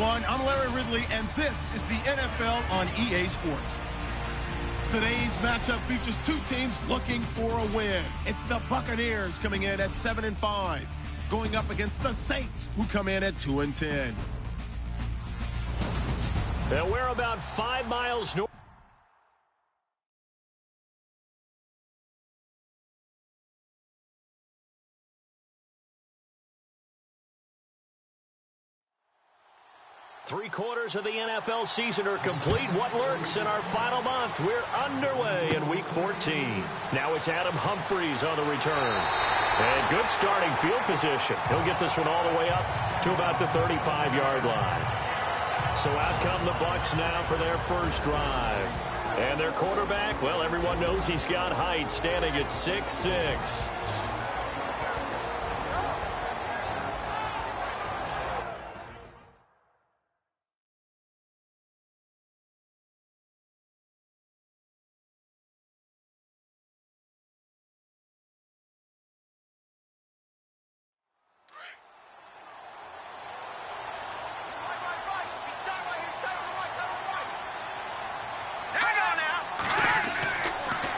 everyone. I'm Larry Ridley, and this is the NFL on EA Sports. Today's matchup features two teams looking for a win. It's the Buccaneers coming in at 7-5, going up against the Saints, who come in at 2-10. And we're about 5 miles north. Three-quarters of the NFL season are complete. What lurks in our final month? We're underway in Week 14. Now it's Adam Humphries on the return. And good starting field position. He'll get this one all the way up to about the 35-yard line. So out come the Bucs now for their first drive. And their quarterback, well, everyone knows he's got height, standing at 6'6".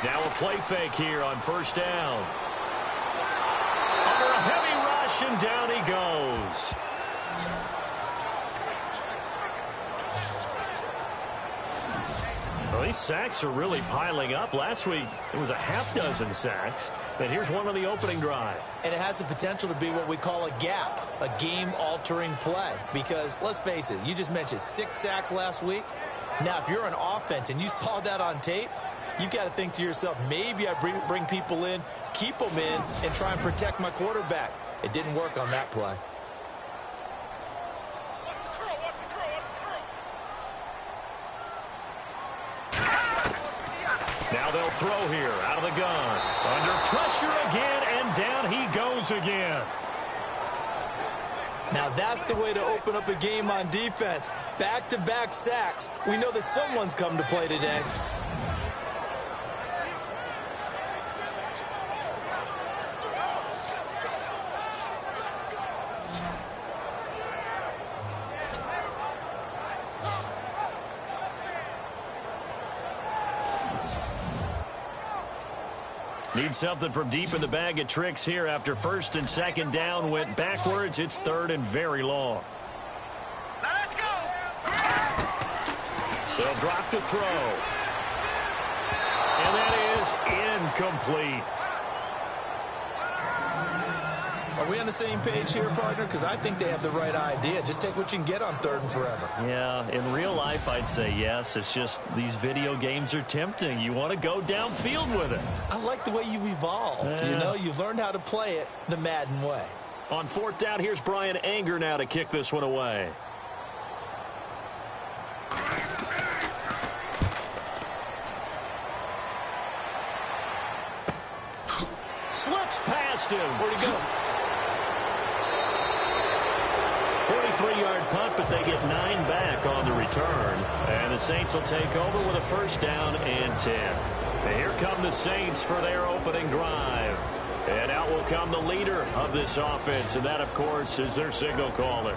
Now a play fake here on first down. Under a heavy rush, and down he goes. Well, these sacks are really piling up. Last week, it was a half-dozen sacks. And here's one on the opening drive. And it has the potential to be what we call a gap, a game-altering play. Because, let's face it, you just mentioned 6 sacks last week. Now, if you're an offense and you saw that on tape, you've got to think to yourself, maybe I bring people in, keep them in, and try and protect my quarterback. It didn't work on that play. Now they'll throw here out of the gun. Under pressure again, and down he goes again. Now that's the way to open up a game on defense. Back-to-back sacks. We know that someone's come to play today. Need something from deep in the bag of tricks here after first and second down went backwards. It's third and very long. Now let's go. They'll drop to throw. And that is incomplete. Are we on the same page here, partner? Because I think they have the right idea. Just take what you can get on third and forever. Yeah, in real life, I'd say yes. It's just these video games are tempting. You want to go downfield with it. I like the way you've evolved. Yeah. You know, you've learned how to play it the Madden way. On fourth down, here's Brian Anger now to kick this one away. Slips past him. Where'd he go? 43-yard punt, but they get 9 back on the return. And the Saints will take over with a first down and 10. And here come the Saints for their opening drive. And out will come the leader of this offense, and that, of course, is their signal caller.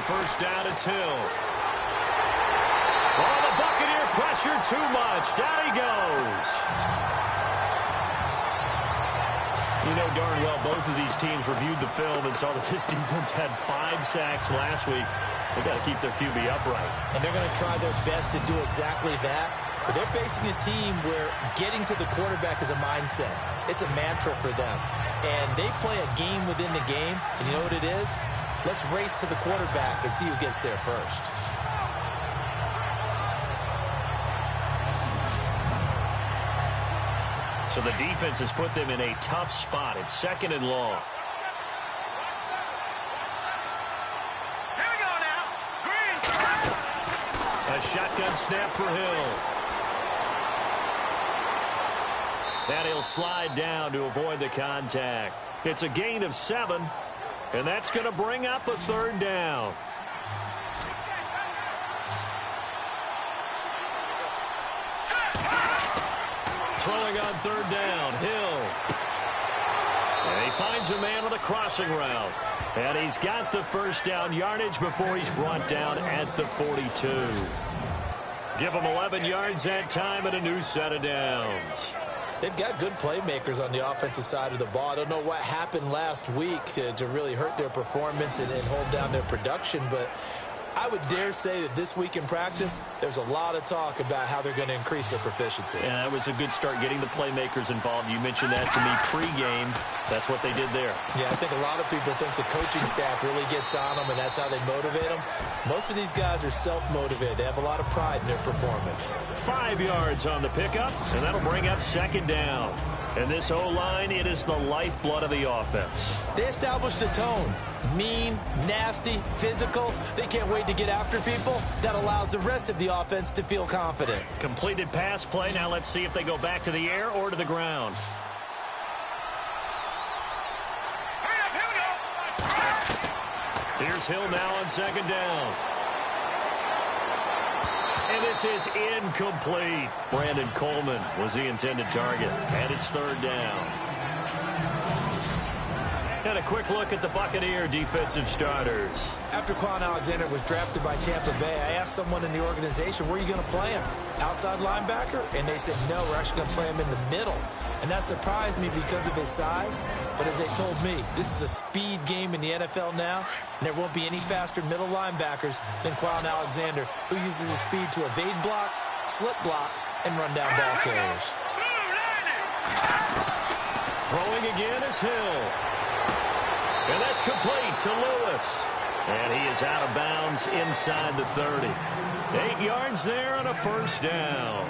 First down, it's Hill. Oh, the Buccaneer pressure too much. Down he goes. You know darn well both of these teams reviewed the film and saw that this defense had 5 sacks last week. They've got to keep their QB upright. And they're going to try their best to do exactly that. But they're facing a team where getting to the quarterback is a mindset. It's a mantra for them. And they play a game within the game. And you know what it is? Let's race to the quarterback and see who gets there first. So the defense has put them in a tough spot. It's second and long. Here we go now. Green. A shotgun snap for Hill. And he'll slide down to avoid the contact. It's a gain of 7. And that's going to bring up a third down. third down. Hill. And he finds a man on a crossing route. And he's got the first down yardage before he's brought down at the 42. Give him 11 yards that time and a new set of downs. They've got good playmakers on the offensive side of the ball. I don't know what happened last week to really hurt their performance and hold down their production, but I would dare say that this week in practice, there's a lot of talk about how they're going to increase their proficiency. And that was a good start getting the playmakers involved. You mentioned that to me pregame. That's what they did there. Yeah, I think a lot of people think the coaching staff really gets on them, and that's how they motivate them. Most of these guys are self-motivated. They have a lot of pride in their performance. 5 yards on the pickup, and that'll bring up second down. And this O-line, it is the lifeblood of the offense. They established the tone. Mean, nasty, physical. They can't wait to get after people. That allows the rest of the offense to feel confident. Completed pass play. Now let's see if they go back to the air or to the ground. Here's Hill now on second down. And this is incomplete. Brandon Coleman was the intended target. And it's third down. And a quick look at the Buccaneer defensive starters. After Quan Alexander was drafted by Tampa Bay, I asked someone in the organization, where are you going to play him? Outside linebacker? And they said, no, we're actually going to play him in the middle. And that surprised me because of his size. But as they told me, this is a speed game in the NFL now, and there won't be any faster middle linebackers than Quan Alexander, who uses his speed to evade blocks, slip blocks, and run down ball carriers. Throwing again is Hill. And that's complete to Lewis. And he is out of bounds inside the 30. 8 yards there on a first down.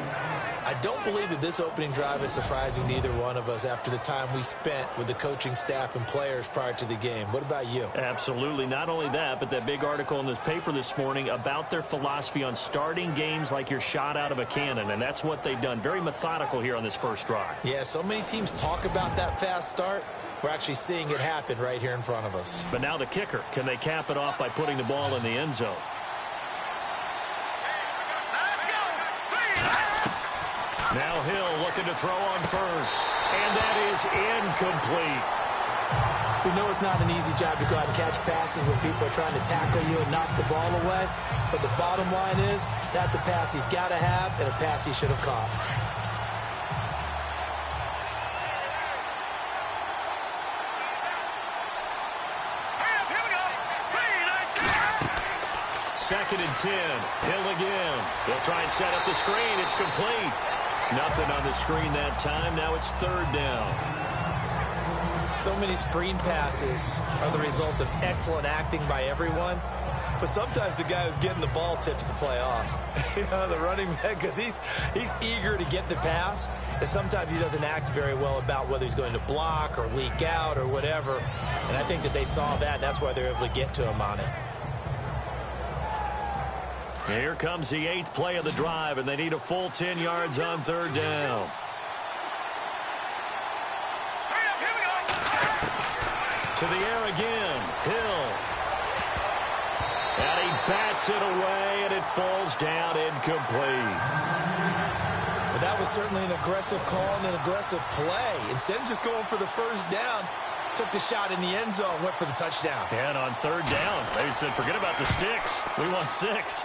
I don't believe that this opening drive is surprising to either one of us after the time we spent with the coaching staff and players prior to the game. What about you? Absolutely. Not only that, but that big article in this paper this morning about their philosophy on starting games like you're shot out of a cannon, and that's what they've done. Very methodical here on this first drive. Yeah, so many teams talk about that fast start. We're actually seeing it happen right here in front of us. But now the kicker. Can they cap it off by putting the ball in the end zone? Now Hill looking to throw on first. And that is incomplete. We know it's not an easy job to go out and catch passes when people are trying to tackle you and knock the ball away. But the bottom line is, that's a pass he's got to have and a pass he should have caught. Second and 10. Hill again. They'll try and set up the screen. It's complete. Nothing on the screen that time. Now it's third down. So many screen passes are the result of excellent acting by everyone. But sometimes the guy who's getting the ball tips the play off. The running back, because he's eager to get the pass. And sometimes he doesn't act very well about whether he's going to block or leak out or whatever. And I think that they saw that, and that's why they're able to get to him on it. Here comes the 8th play of the drive, and they need a full 10 yards on third down. To the air again. Hill. And he bats it away, and it falls down incomplete. Well, that was certainly an aggressive call and an aggressive play. Instead of just going for the first down, took the shot in the end zone, went for the touchdown. And on third down, they said, forget about the sticks. We want 6.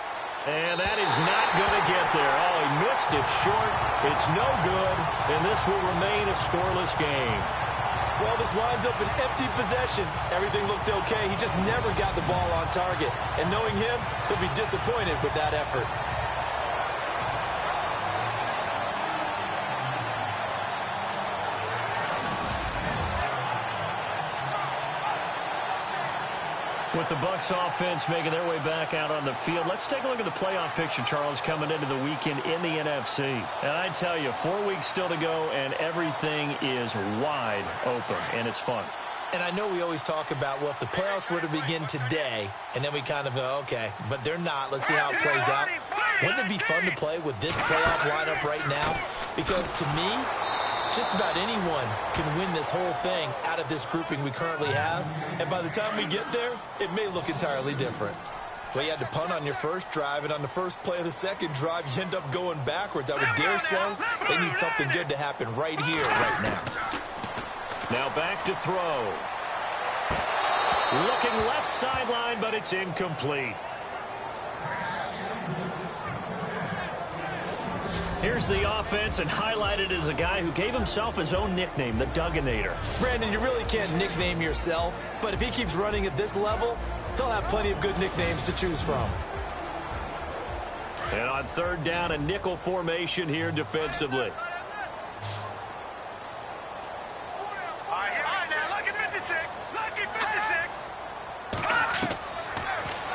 And that is not going to get there. Oh, he missed it short. It's no good, and this will remain a scoreless game. Well, this winds up an empty possession. Everything looked okay. He just never got the ball on target. And knowing him, he'll be disappointed with that effort. With the Bucs offense making their way back out on the field, let's take a look at the playoff picture, Charles, coming into the weekend in the NFC. And I tell you, 4 weeks still to go, and everything is wide open, and it's fun. And I know we always talk about, well, if the playoffs were to begin today, and then we kind of go, okay, but they're not. Let's see how it plays out. Wouldn't it be fun to play with this playoff lineup right now? Because to me, just about anyone can win this whole thing out of this grouping we currently have. And by the time we get there, it may look entirely different. Well, you had to punt on your first drive, and on the first play of the second drive, you end up going backwards. I would dare say they need something good to happen right here, right now. Now back to throw. Looking left sideline, but it's incomplete. Here's the offense, and highlighted as a guy who gave himself his own nickname, the Dugginator. Brandon, you really can't nickname yourself, but if he keeps running at this level, they'll have plenty of good nicknames to choose from. And on third down, a nickel formation here defensively.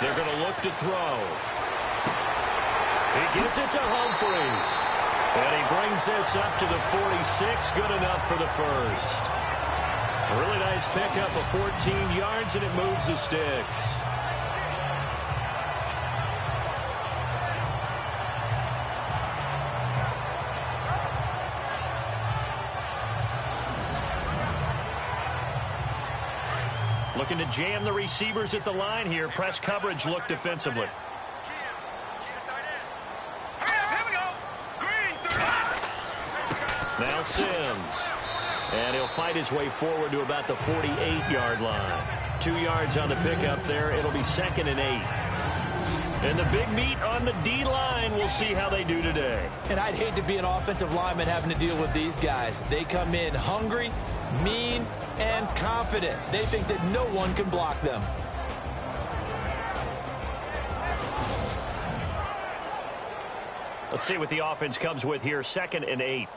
They're going to look to throw. He gets it to Humphries. And he brings this up to the 46. Good enough for the first. A really nice pickup of 14 yards, and it moves the sticks. Looking to jam the receivers at the line here. Press coverage look defensively. Now Sims. And he'll fight his way forward to about the 48-yard line. 2 yards on the pickup there. It'll be 2nd and 8. And the big meat on the D-line. We'll see how they do today. And I'd hate to be an offensive lineman having to deal with these guys. They come in hungry, mean, and confident. They think that no one can block them. Let's see what the offense comes with here. 2nd and 8.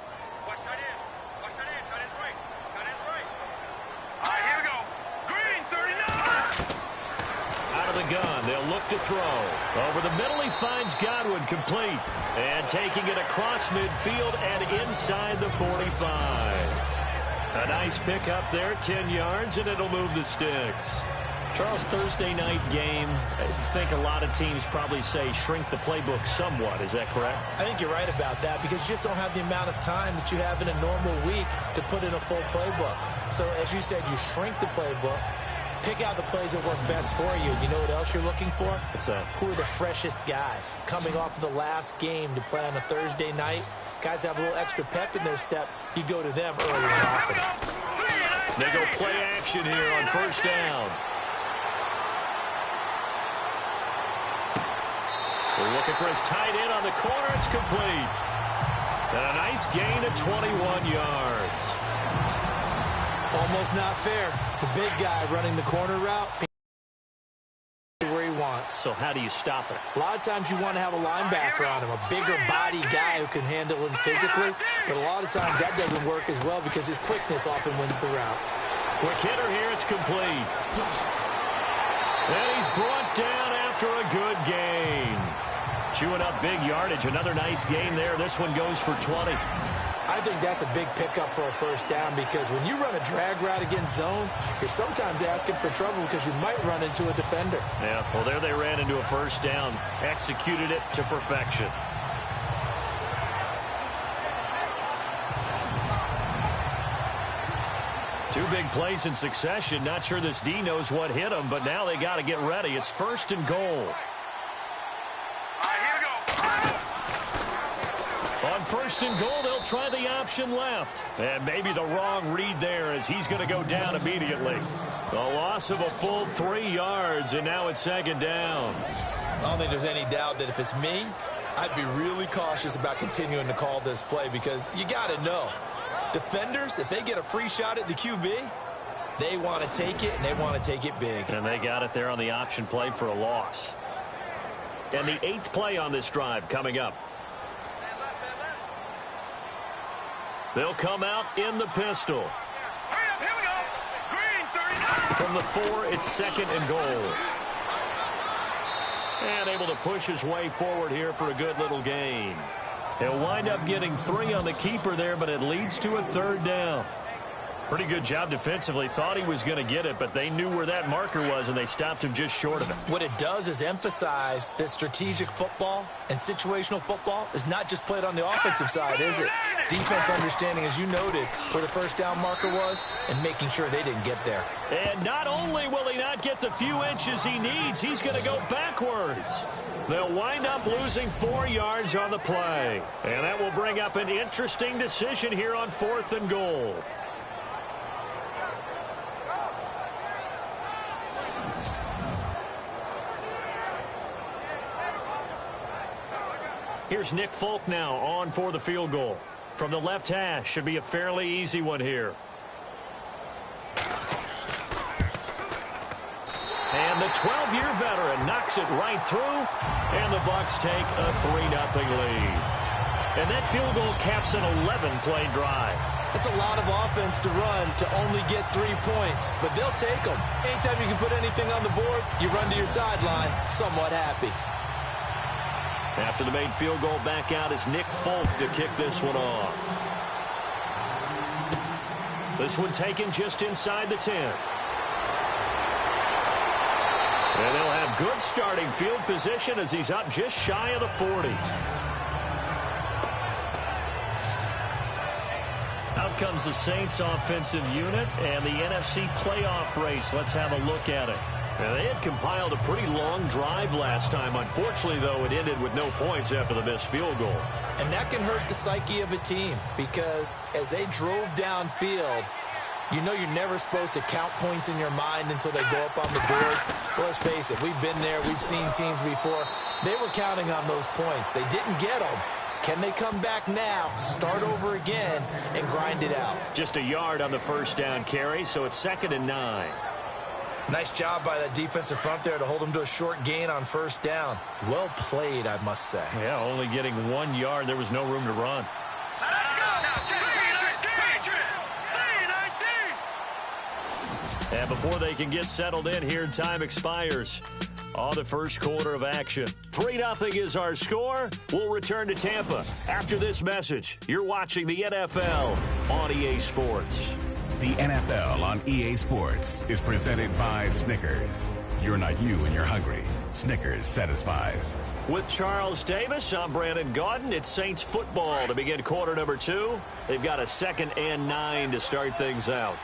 Gun. They'll look to throw. Over the middle, he finds Godwin complete. And taking it across midfield and inside the 45. A nice pickup there, 10 yards, and it'll move the sticks. Charles, Thursday night game, I think a lot of teams probably say shrink the playbook somewhat. Is that correct? I think you're right about that because you just don't have the amount of time that you have in a normal week to put in a full playbook. So, as you said, you shrink the playbook. Pick out the plays that work best for you. You know what else you're looking for? What's that? Who are the freshest guys? Coming off of the last game to play on a Thursday night, guys have a little extra pep in their step. You go to them early and often. They go play action here on first down. They're looking for his tight end on the corner. It's complete. And a nice gain of 21 yards. Almost not fair. The big guy running the corner route where he wants. So how do you stop it? A lot of times you want to have a linebacker on him, a bigger body guy who can handle him physically. But a lot of times that doesn't work as well because his quickness often wins the route. Quick hitter here. It's complete. And he's brought down after a good gain. Chewing up big yardage. Another nice gain there. This one goes for 20. I think that's a big pickup for a first down because when you run a drag route against zone, you're sometimes asking for trouble because you might run into a defender. Yeah, well, there they ran into a first down. Executed it to perfection. Two big plays in succession. Not sure this D knows what hit him, but now they got to get ready. It's 1st and goal. On 1st and goal, they'll try the option left. And maybe the wrong read there as he's going to go down immediately. A loss of a full 3 yards, and now it's 2nd down. I don't think there's any doubt that if it's me, I'd be really cautious about continuing to call this play because you got to know, defenders, if they get a free shot at the QB, they want to take it, and they want to take it big. And they got it there on the option play for a loss. And the 8th play on this drive coming up. They'll come out in the pistol. Here we go. Green, 39. From the 4, it's 2nd and goal. And able to push his way forward here for a good little gain. He'll wind up getting 3 on the keeper there, but it leads to a 3rd down. Pretty good job defensively. Thought he was going to get it, but they knew where that marker was, and they stopped him just short of it. What it does is emphasize that strategic football and situational football is not just played on the offensive side, is it? Defense understanding, as you noted, where the first down marker was and making sure they didn't get there. And not only will he not get the few inches he needs, he's going to go backwards. They'll wind up losing 4 yards on the play. And that will bring up an interesting decision here on 4th and goal. Here's Nick Folk now on for the field goal. From the left hash, should be a fairly easy one here. And the 12-year veteran knocks it right through, and the Bucs take a 3-0 lead. And that field goal caps an 11-play drive. It's a lot of offense to run to only get 3 points, but they'll take them. Anytime you can put anything on the board, you run to your sideline somewhat happy. After the made field goal, back out is Nick Folk to kick this one off. This one taken just inside the 10. And they'll have good starting field position as he's up just shy of the 40. Out comes the Saints offensive unit and the NFC playoff race. Let's have a look at it. Now, they had compiled a pretty long drive last time. Unfortunately, though, it ended with no points after the missed field goal. And that can hurt the psyche of a team because as they drove downfield, you know you're never supposed to count points in your mind until they go up on the board. Well, let's face it, we've been there. We've seen teams before. They were counting on those points. They didn't get them. Can they come back now, start over again, and grind it out? Just a yard on the first down carry, so it's 2nd and 9. Nice job by that defensive front there to hold them to a short gain on first down. Well played, I must say. Yeah, only getting 1 yard. There was no room to run. Let's go now. 3-19. And before they can get settled in here, time expires on the first quarter of action. 3-0 is our score. We'll return to Tampa after this message. You're watching the NFL on EA Sports. The NFL on EA Sports is presented by Snickers. You're not you when you're hungry. Snickers satisfies. With Charles Davis, I'm Brandon Gaudin. It's Saints football to begin quarter number 2. They've got a 2nd and 9 to start things out.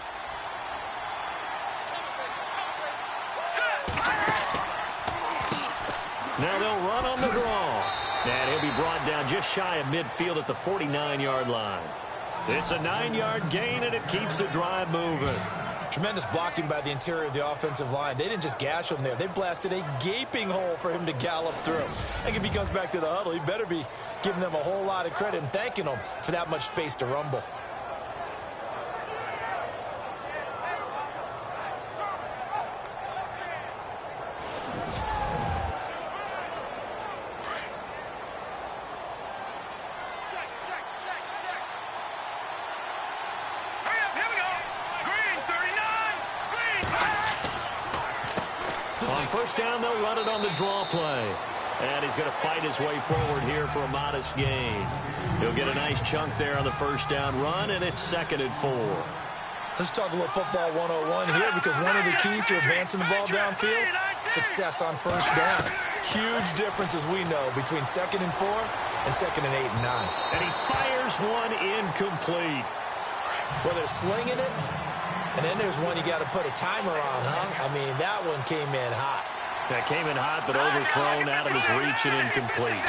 Now they'll run on the draw. And he'll be brought down just shy of midfield at the 49-yard line. It's a 9-yard gain, and it keeps the drive moving. Tremendous blocking by the interior of the offensive line. They didn't just gash him there. They blasted a gaping hole for him to gallop through. I think if he comes back to the huddle, he better be giving them a whole lot of credit and thanking them for that much space to rumble. First down, they'll run it on the draw play. And he's going to fight his way forward here for a modest gain. He'll get a nice chunk there on the first down run, and it's 2nd and 4. Let's talk a little football 101 here because one of the keys to advancing the ball downfield, success on first down. Huge difference, as we know, between 2nd and 4 and 2nd and 8 and 9. And he fires one incomplete. Well, they're slinging it. And then there's one you got to put a timer on, huh? I mean, that one came in hot. That came in hot, but overthrown out of his reach and incomplete.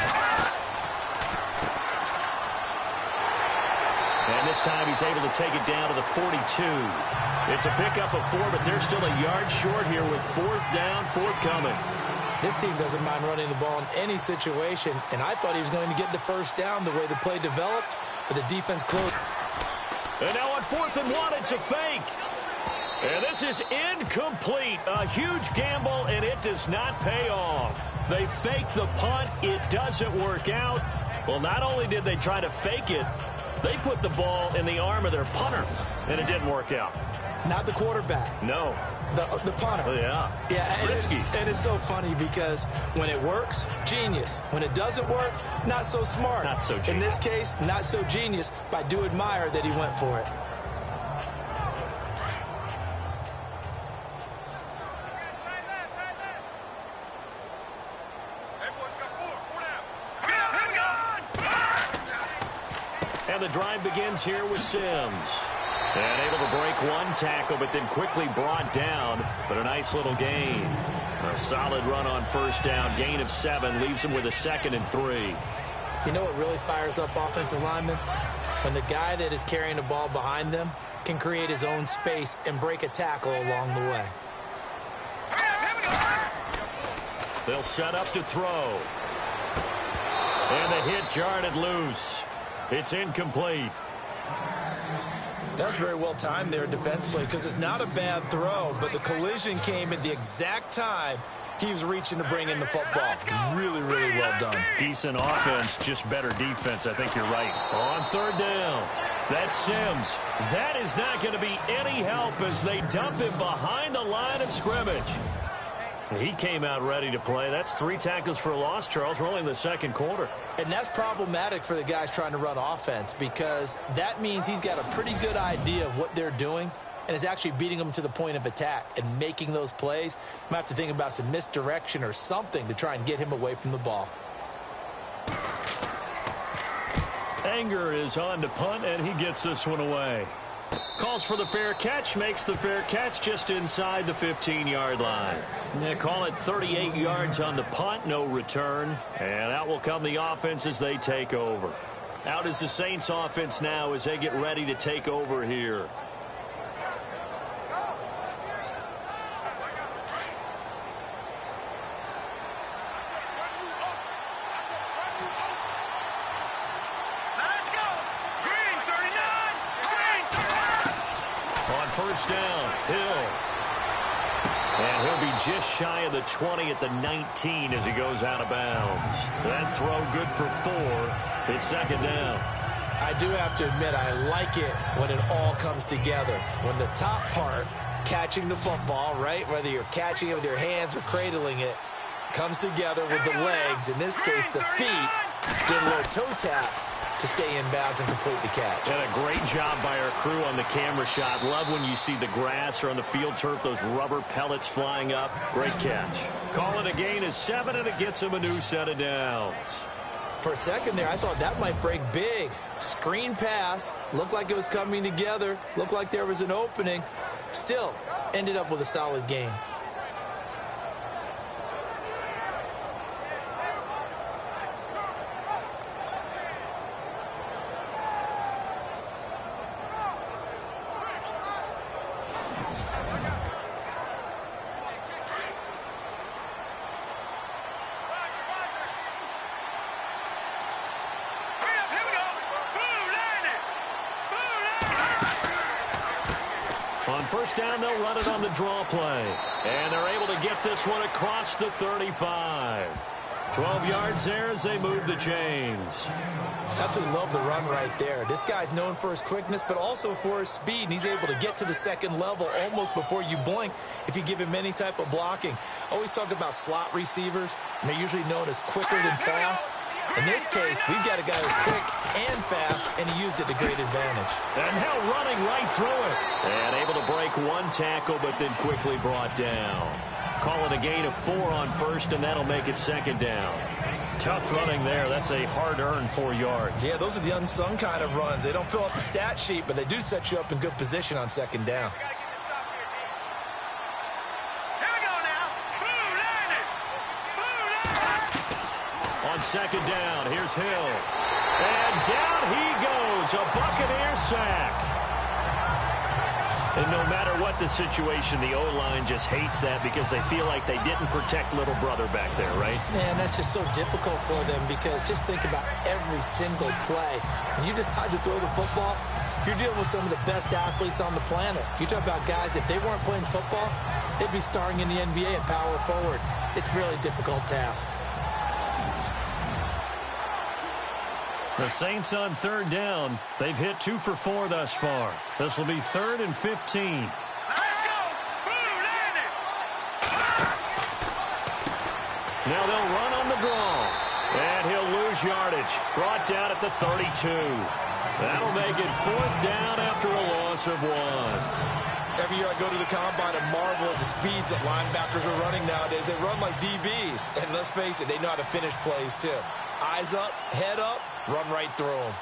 And this time he's able to take it down to the 42. It's a pickup of 4, but they're still a yard short here with 4th down, forthcoming. This team doesn't mind running the ball in any situation, and I thought he was going to get the first down the way the play developed for the defense close. And now on 4th and 1, it's a fake. And this is incomplete. A huge gamble, and it does not pay off. They fake the punt. It doesn't work out. Well, not only did they try to fake it, they put the ball in the arm of their punter, and it didn't work out. Not the quarterback. No. The punter. Oh, yeah. Yeah, risky. And it's so funny because when it works, genius. When it doesn't work, not so smart. Not so genius. In this case, not so genius, but I do admire that he went for it. the drive begins here with Sims. And able to break one tackle, but then quickly brought down. But a nice little gain. A solid run on first down. Gain of 7 leaves him with a 2nd and 3. You know what really fires up offensive linemen? When the guy that is carrying the ball behind them can create his own space and break a tackle along the way. They'll set up to throw. And the hit jarred it loose. It's incomplete. That's very well timed there defensively because it's not a bad throw, but the collision came at the exact time he was reaching to bring in the football. Really, really well done. Decent offense, just better defense. I think you're right. On third down, that's Sims. That is not going to be any help as they dump him behind the line of scrimmage. He came out ready to play. That's 3 tackles for a loss, Charles. We're only in the second quarter. And that's problematic for the guys trying to run offense because that means he's got a pretty good idea of what they're doing and is actually beating them to the point of attack and making those plays. Might have to think about some misdirection or something to try and get him away from the ball. Anger is on to punt, and he gets this one away. Calls for the fair catch, makes the fair catch just inside the 15-yard line. They call it 38 yards on the punt, no return. And out will come the offense as they take over. Out is the Saints offense now as they get ready to take over here. First down, Hill. And he'll be just shy of the 20 at the 19 as he goes out of bounds. That throw good for 4. It's second down. I do have to admit I like it when it all comes together. When the top part, catching the football, right, whether you're catching it with your hands or cradling it, comes together with the legs, in this case the feet, did a little toe tap to stay in bounds and complete the catch. And a great job by our crew on the camera shot. Love when you see the grass or on the field turf, those rubber pellets flying up. Great catch. Calling a gain of 7, and it gets him a new set of downs. For a second there, I thought that might break big. Screen pass. Looked like it was coming together. Looked like there was an opening. Still, ended up with a solid gain. First down, they'll run it on the draw play. And they're able to get this one across the 35. 12 yards there as they move the chains. Absolutely love the run right there. This guy's known for his quickness, but also for his speed. And he's able to get to the second level almost before you blink if you give him any type of blocking. Always talk about slot receivers, and they're usually known as quicker than fast. In this case, we've got a guy who's quick and fast, and he used it to great advantage. And now running right through it. And able to break one tackle, but then quickly brought down. Call it a gain of 4 on first, and that'll make it second down. Tough running there. That's a hard-earned 4 yards. Yeah, those are the unsung kind of runs. They don't fill out the stat sheet, but they do set you up in good position on second down. On second down, here's Hill. And down he goes, a Buccaneer sack. And no matter what the situation, the O-line just hates that because they feel like they didn't protect little brother back there, right? Man, that's just so difficult for them because just think about every single play. When you decide to throw the football, you're dealing with some of the best athletes on the planet. You talk about guys, if they weren't playing football, they'd be starring in the NBA at power forward. It's a really difficult task. The Saints on third down. They've hit 2 for 4 thus far. This will be 3rd and 15. Now they'll run on the draw. And he'll lose yardage. Brought down at the 32. That'll make it 4th down after a loss of 1. Every year I go to the combine and marvel at the speeds that linebackers are running nowadays. They run like DBs. And let's face it, they know how to finish plays too. Eyes up, head up, run right through them.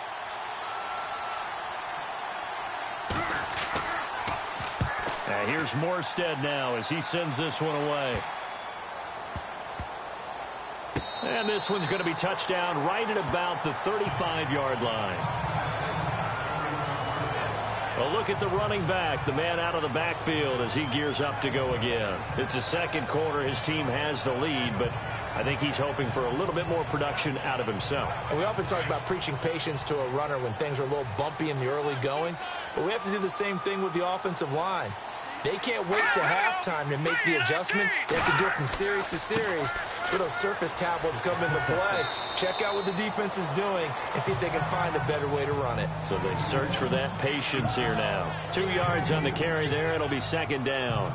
Here's Morstead now as he sends this one away. And this one's going to be touchdown right at about the 35-yard line. A look at the running back, the man out of the backfield as he gears up to go again. It's the second quarter. His team has the lead, but I think he's hoping for a little bit more production out of himself. And we often talk about preaching patience to a runner when things are a little bumpy in the early going, but we have to do the same thing with the offensive line. They can't wait to halftime to make the adjustments. They have to do it from series to series so those surface tablets come into play. Check out what the defense is doing and see if they can find a better way to run it. So they search for that patience here now. 2 yards on the carry there. It'll be second down.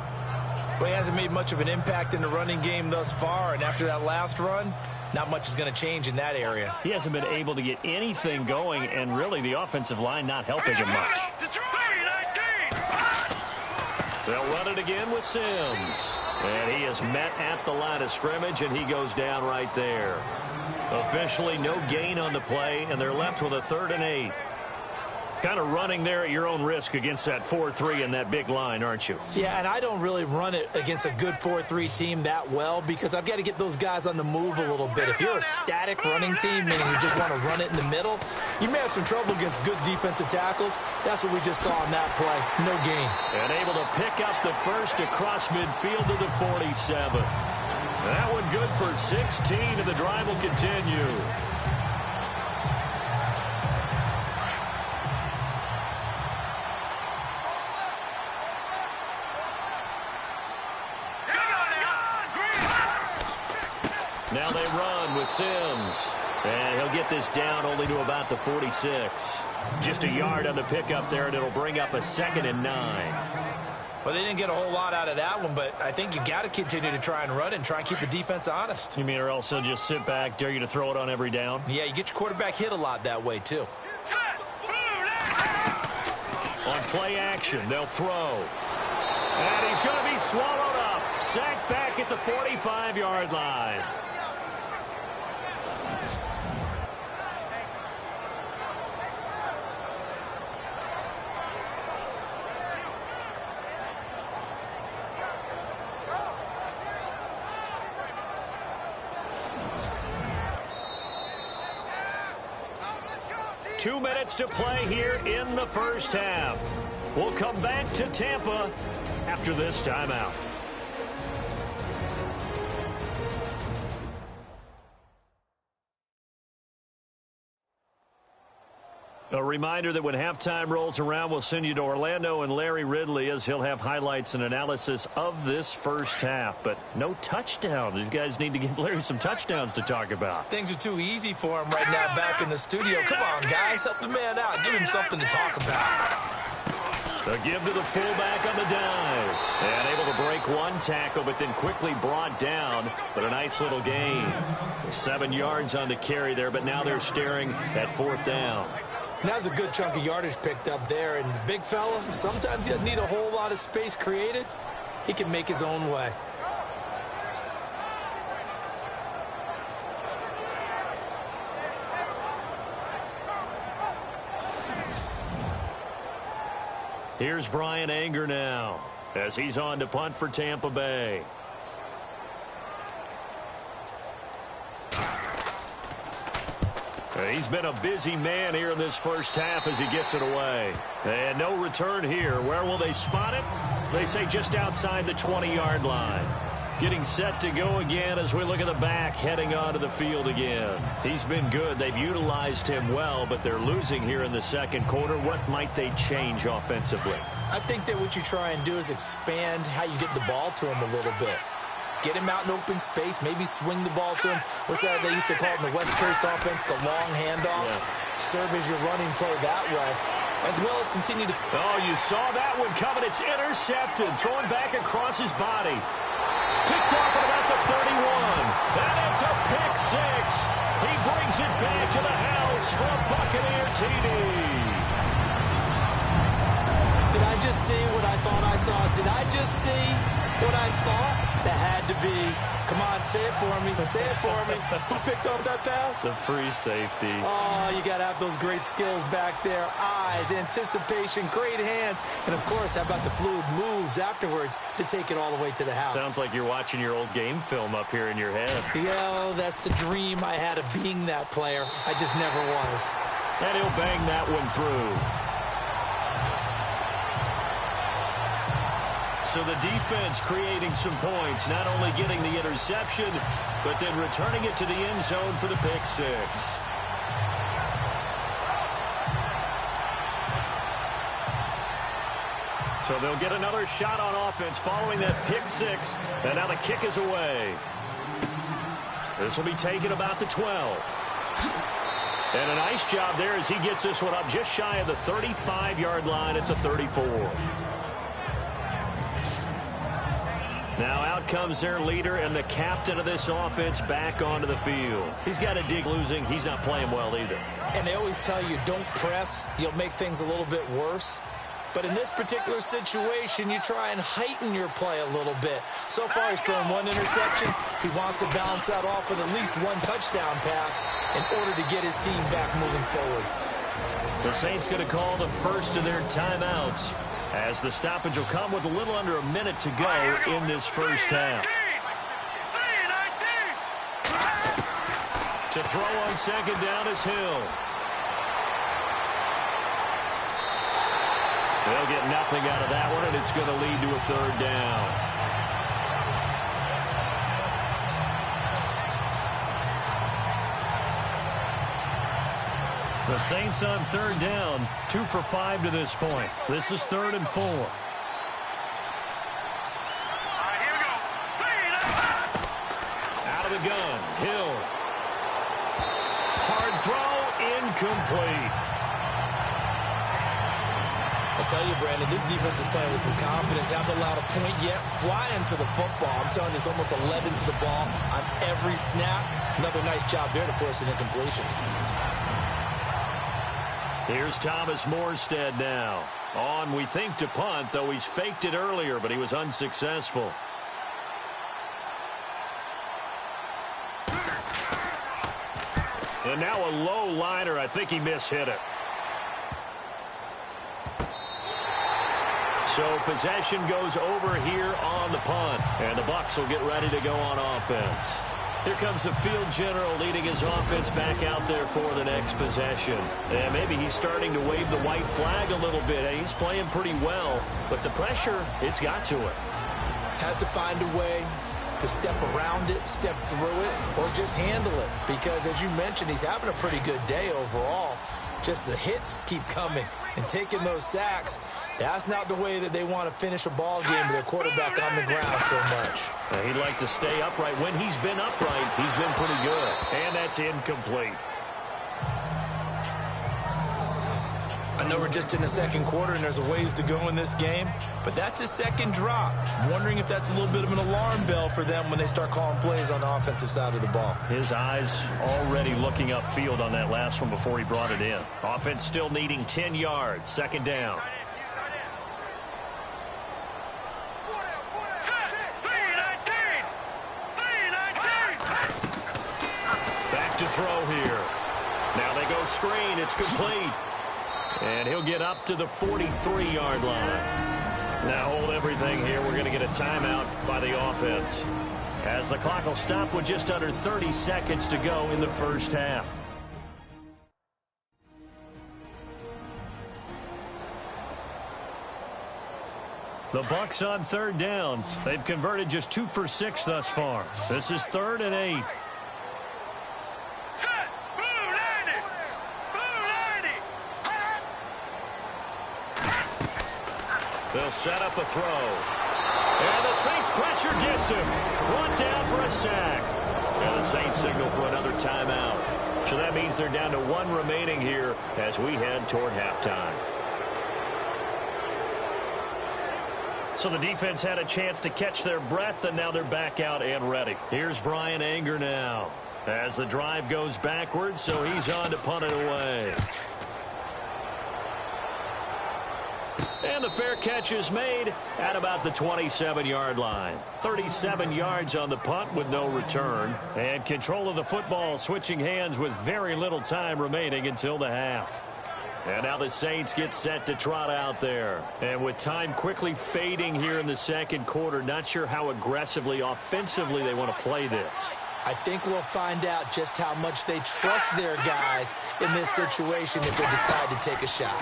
Well, he hasn't made much of an impact in the running game thus far, and after that last run, not much is going to change in that area. He hasn't been able to get anything going, and really the offensive line not helping him much. They'll run it again with Sims. And he is met at the line of scrimmage, and he goes down right there. Officially no gain on the play, and they're left with a 3rd and 8. Kind of running there at your own risk against that 4-3 and that big line, aren't you? Yeah, and I don't really run it against a good 4-3 team that well because I've got to get those guys on the move a little bit. If you're a static running team, meaning you just want to run it in the middle, you may have some trouble against good defensive tackles. That's what we just saw on that play. No gain. And able to pick up the first across midfield to the 47. That one good for 16, and the drive will continue. Now they run with Sims. And he'll get this down only to about the 46. Just a yard on the pickup there, and it'll bring up a 2nd and 9. Well, they didn't get a whole lot out of that one, but I think you've got to continue to try and run it and try and keep the defense honest. You mean or else they'll just sit back, dare you to throw it on every down? Yeah, you get your quarterback hit a lot that way, too. On play action, they'll throw. And he's going to be swallowed up. Sacked back at the 45-yard line. Two minutes to play here in the first half. We'll come back to Tampa after this timeout. A reminder that when halftime rolls around, we'll send you to Orlando and Larry Ridley as he'll have highlights and analysis of this first half. But no touchdowns. These guys need to give Larry some touchdowns to talk about. Things are too easy for him right now back in the studio. Come on, guys. Help the man out. Give him something to talk about. A give to the fullback on the dive. And able to break one tackle, but then quickly brought down. But a nice little gain. 7 yards on the carry there, but now they're staring at 4th down. Now's a good chunk of yardage picked up there. And big fella, sometimes he doesn't need a whole lot of space created. He can make his own way. Here's Brian Anger now as he's on to punt for Tampa Bay. He's been a busy man here in this first half as he gets it away. And no return here. Where will they spot it? They say just outside the 20-yard line. Getting set to go again as we look at the back, heading onto the field again. He's been good. They've utilized him well, but they're losing here in the second quarter. What might they change offensively? I think that what you try and do is expand how you get the ball to him a little bit. Get him out in open space, maybe swing the ball to him. What's that they used to call it in the West Coast offense, the long handoff? Yeah. Serve as your running play that way, as well as continue to... Oh, you saw that one coming. It's intercepted, thrown back across his body. Picked off at about the 31. And it's a pick six. He brings it back to the house for a Buccaneer TD. Did I just see what I thought I saw? Did I just see what I thought? That had to be. Come on, say it for me. Say it for me. Who picked off that pass? The free safety. Oh, you got to have those great skills back there. Eyes, anticipation, great hands. And, of course, how about the fluid moves afterwards to take it all the way to the house? Sounds like you're watching your old game film up here in your head. Yeah, that's the dream I had of being that player. I just never was. And he'll bang that one through. So the defense creating some points, not only getting the interception, but then returning it to the end zone for the pick six. So they'll get another shot on offense following that pick six, and now the kick is away. This will be taken about the 12. And a nice job there as he gets this one up just shy of the 35-yard line at the 34. Now out comes their leader and the captain of this offense back onto the field. He's got a dig losing. He's not playing well either. And they always tell you, don't press. You'll make things a little bit worse. But in this particular situation, you try and heighten your play a little bit. So far, he's thrown one interception. He wants to balance that off with at least one touchdown pass in order to get his team back moving forward. The Saints going to call the first of their timeouts, as the stoppage will come with a little under a minute to go in this first half. To throw on second down is Hill. They'll get nothing out of that one, and it's going to lead to a third down. The Saints on third down, 2 for 5 to this point. This is 3rd and 4. Out of the gun, Hill. Hard throw, incomplete. I'll tell you, Brandon, this defense is playing with some confidence. Haven't allowed a point yet. Flying to the football. I'm telling you, it's almost 11 to the ball on every snap. Another nice job there to force an incompletion. Here's Thomas Morstead now. On, we think, to punt, though he's faked it earlier, but he was unsuccessful. And now a low liner. I think he mishit it. So possession goes over here on the punt. And the Bucs will get ready to go on offense. Here comes the field general leading his offense back out there for the next possession. And maybe he's starting to wave the white flag a little bit. He's playing pretty well, but the pressure, it's got to it. Has to find a way to step around it, step through it, or just handle it. Because, as you mentioned, he's having a pretty good day overall. Just the hits keep coming and taking those sacks. That's not the way that they want to finish a ball game with their quarterback on the ground so much. He'd like to stay upright. When he's been upright, he's been pretty good. And that's incomplete. I know we're just in the second quarter and there's a ways to go in this game, but that's his second drop. I'm wondering if that's a little bit of an alarm bell for them when they start calling plays on the offensive side of the ball. His eyes already looking upfield on that last one before he brought it in. Offense still needing 10 yards. Second down. Back to throw here. Now they go screen. It's complete. And he'll get up to the 43-yard line. Now hold everything here. We're going to get a timeout by the offense, as the clock will stop with just under 30 seconds to go in the first half. The Bucs on third down. They've converted just 2 for 6 thus far. This is 3rd and 8. They'll set up a throw. And the Saints pressure gets him. Brought down for a sack. And the Saints signal for another timeout. So that means they're down to 1 remaining here as we head toward halftime. So the defense had a chance to catch their breath, and now they're back out and ready. Here's Brian Anger now as the drive goes backwards, so he's on to punt it away. And the fair catch is made at about the 27-yard line. 37 yards on the punt with no return. And control of the football switching hands with very little time remaining until the half. And now the Saints get set to trot out there. And with time quickly fading here in the second quarter, not sure how aggressively, offensively they want to play this. I think we'll find out just how much they trust their guys in this situation if they decide to take a shot.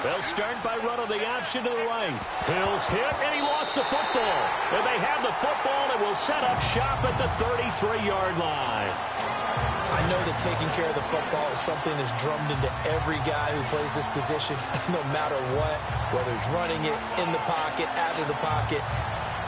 They'll start by running the option to the right. Hill's hit, and he lost the football. And they have the football and will set up shop at the 33-yard line. I know that taking care of the football is something that's drummed into every guy who plays this position, no matter what, whether he's running it, in the pocket, out of the pocket.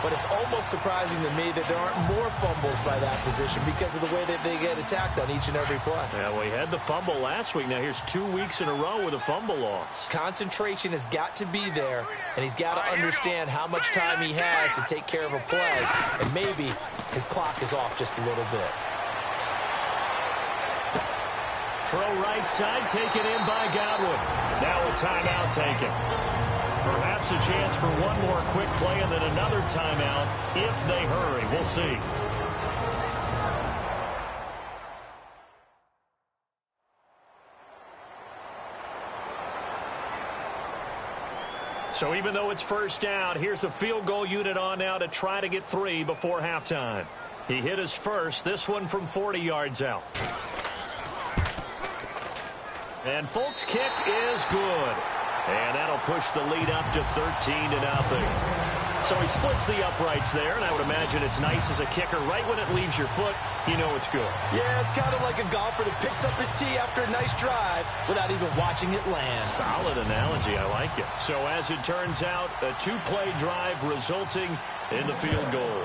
But it's almost surprising to me that there aren't more fumbles by that position because of the way that they get attacked on each and every play. Yeah, we had the fumble last week. Now here's 2 weeks in a row with a fumble loss. Concentration has got to be there, and he's got to understand how much time he has to take care of a play, and maybe his clock is off just a little bit. Throw right side, taken in by Godwin. Now a timeout taken. Perhaps a chance for one more quick play and then another timeout if they hurry. We'll see. So even though it's first down, here's the field goal unit on now to try to get 3 before halftime. He hit his first, this one from 40 yards out. And Folk's kick is good. And that'll push the lead up to 13-0. So he splits the uprights there, and I would imagine it's nice as a kicker. Right when it leaves your foot, you know it's good. Yeah, it's kind of like a golfer that picks up his tee after a nice drive without even watching it land. Solid analogy. I like it. So as it turns out, a 2-play drive resulting in the field goal.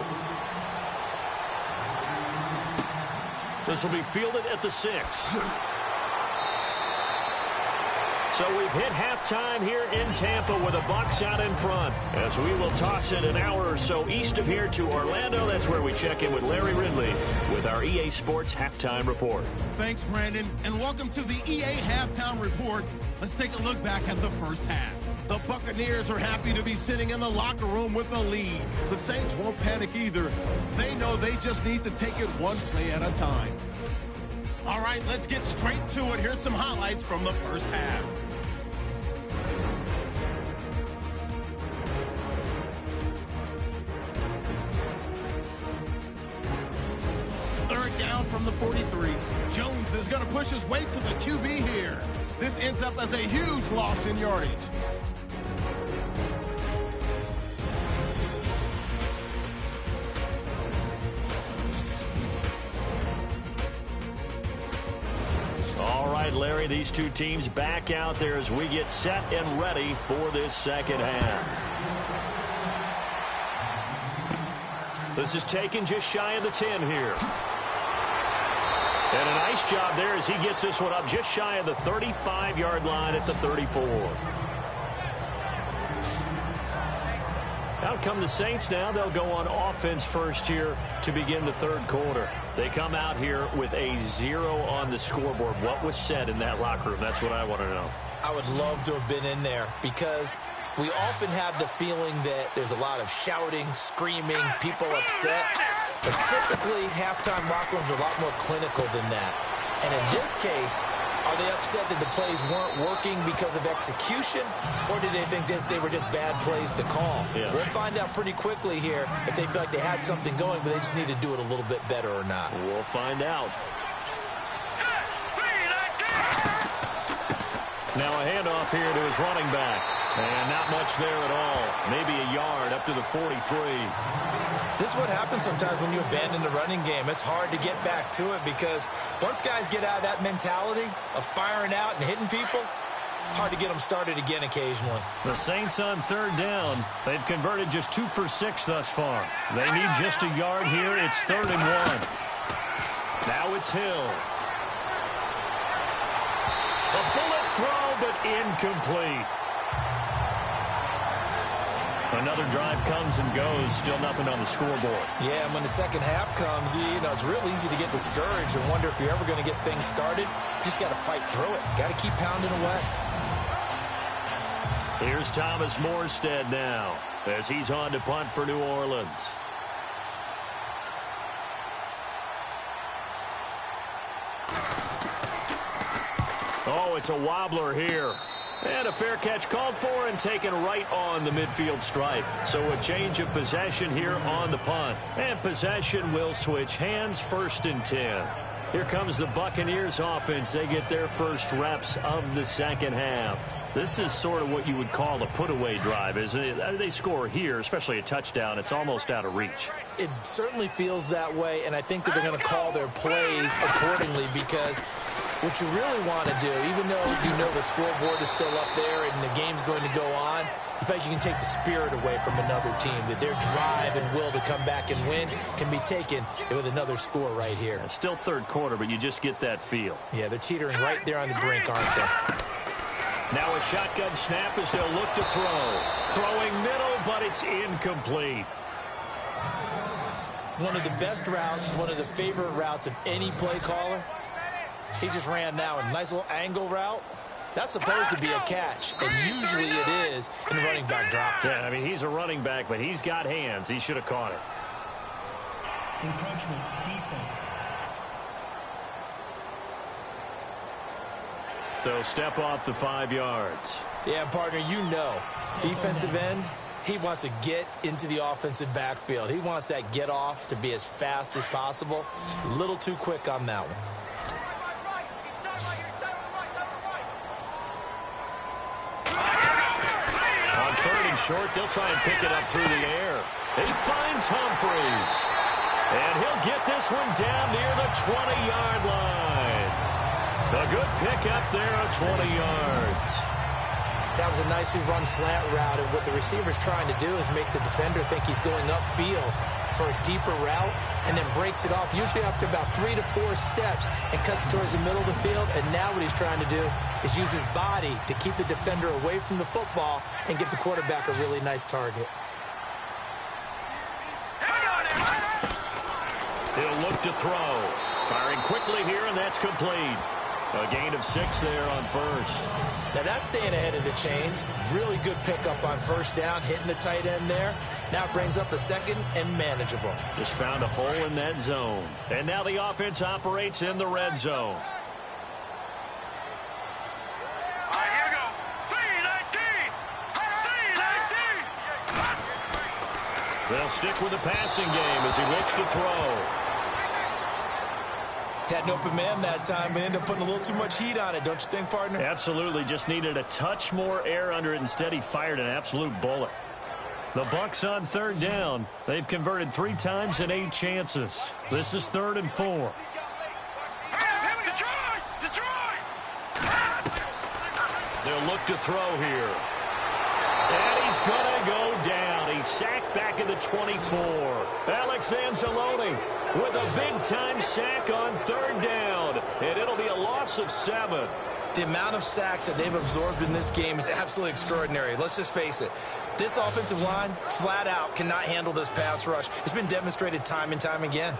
This will be fielded at the 6. So we've hit halftime here in Tampa with the Bucs out in front. As we will toss it an hour or so east of here to Orlando. That's where we check in with Larry Ridley with our EA Sports Halftime Report. Thanks, Brandon, and welcome to the EA Halftime Report. Let's take a look back at the first half. The Buccaneers are happy to be sitting in the locker room with a lead. The Saints won't panic either. They know they just need to take it one play at a time. All right, let's get straight to it. Here's some highlights from the first half. Third down from the 43. Jones is going to push his way to the QB here. This ends up as a huge loss in yardage. All right, Larry, these two teams back out there as we get set and ready for this second half. This is taken just shy of the 10 here. And a nice job there as he gets this one up just shy of the 35-yard line at the 34. Out come the Saints now. They'll go on offense first here to begin the third quarter. They come out here with a 0 on the scoreboard. What was said in that locker room? That's what I want to know. I would love to have been in there because we often have the feeling that there's a lot of shouting, screaming, people upset. But typically, halftime locker rooms are a lot more clinical than that. And in this case, are they upset that the plays weren't working because of execution, or did they think they were just bad plays to call? Yeah. We'll find out pretty quickly here if they feel like they had something going, but they just need to do it a little bit better or not. We'll find out. Now a handoff here to his running back. And not much there at all. Maybe a yard up to the 43. This is what happens sometimes when you abandon the running game. It's hard to get back to it because once guys get out of that mentality of firing out and hitting people, hard to get them started again occasionally. The Saints on third down. They've converted just 2 for 6 thus far. They need just a yard here. It's 3rd and 1. Now it's Hill. A bullet throw, but incomplete. Another drive comes and goes. Still nothing on the scoreboard. Yeah, and when the second half comes, you know, it's real easy to get discouraged and wonder if you're ever going to get things started. You just got to fight through it. Got to keep pounding away. Here's Thomas Morstead now as he's on to punt for New Orleans. Oh, it's a wobbler here. And a fair catch called for and taken right on the midfield stripe. So a change of possession here on the punt. And possession will switch hands, 1st and 10. Here comes the Buccaneers offense. They get their first reps of the second half. This is sort of what you would call a put-away drive, isn't it? They score here, especially a touchdown. It's almost out of reach. It certainly feels that way, and I think that they're going to call their plays accordingly because what you really want to do, even though you know the scoreboard is still up there and the game's going to go on, in fact, you can take the spirit away from another team, that their drive and will to come back and win can be taken with another score right here. It's still third quarter, but you just get that feel. Yeah, they're teetering right there on the brink, aren't they? Now a shotgun snap as they'll look to throw. Throwing middle, but it's incomplete. One of the best routes, one of the favorite routes of any play caller. He just ran now a nice little angle route. That's supposed to be a catch, and usually it is in a running back drop. Yeah, I mean, he's a running back, but he's got hands. He should have caught it. Encroachment defense. They'll step off the 5 yards. Yeah, partner, you know, defensive end, he wants to get into the offensive backfield. He wants that get off to be as fast as possible. A little too quick on that one. On 3rd and short, they'll try and pick it up through the air. He finds Humphries. And he'll get this one down near the 20-yard line. A good pick up there at 20 yards. That was a nicely run slant route, and what the receiver's trying to do is make the defender think he's going upfield for a deeper route and then breaks it off, usually after about 3 to 4 steps, and cuts towards the middle of the field. And now what he's trying to do is use his body to keep the defender away from the football and get the quarterback a really nice target. He'll look to throw. Firing quickly here, and that's complete. A gain of 6 there on 1st. Now that's staying ahead of the chains. Really good pickup on 1st down, hitting the tight end there. Now it brings up a 2nd and manageable. Just found a hole in that zone. And now the offense operates in the red zone. All right, here we go. 3-19. They'll stick with the passing game as he looks to throw. Had an open man that time, but ended up putting a little too much heat on it, don't you think, partner? Absolutely. Just needed a touch more air under it. Instead, he fired an absolute bullet. The Bucs on 3rd down. They've converted 3 times in 8 chances. This is 3rd and 4. They'll look to throw here. And he's going to go down. He's sacked back at the 24. Alex Anzalone with a big-time sack on 3rd down. And it'll be a loss of 7. The amount of sacks that they've absorbed in this game is absolutely extraordinary. Let's just face it. This offensive line, flat out, cannot handle this pass rush. It's been demonstrated time and time again.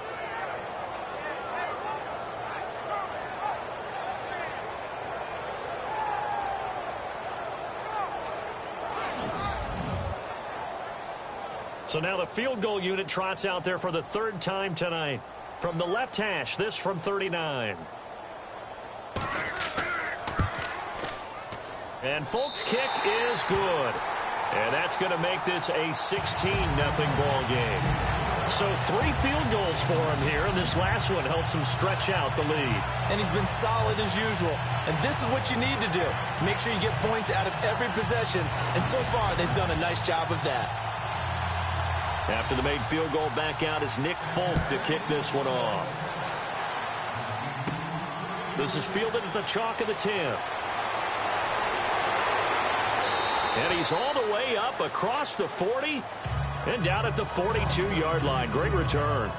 So now the field goal unit trots out there for the 3rd time tonight. From the left hash, this from 39. And Folk's kick is good. And that's going to make this a 16-0 ball game. So 3 field goals for him here, and this last one helps him stretch out the lead. And he's been solid as usual. And this is what you need to do. Make sure you get points out of every possession. And so far, they've done a nice job of that. After the made field goal, back out is Nick Folk to kick this one off. This is fielded at the chalk of the 10. And he's all the way up across the 40 and down at the 42-yard line. Great return.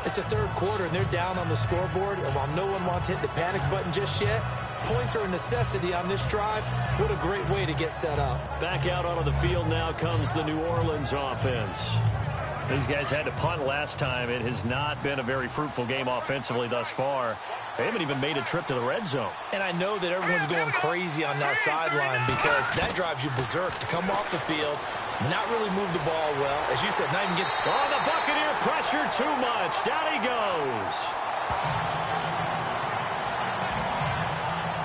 It's the 3rd quarter, and they're down on the scoreboard. And while no one wants to hit the panic button just yet, points are a necessity on this drive. What a great way to get set up. Back out onto the field now comes the New Orleans offense. These guys had to punt last time. It has not been a very fruitful game offensively thus far. They haven't even made a trip to the red zone. And I know that everyone's going crazy on that sideline because that drives you berserk to come off the field, not really move the ball well. As you said, not even get... Oh, the Buccaneer pressure too much. Down he goes.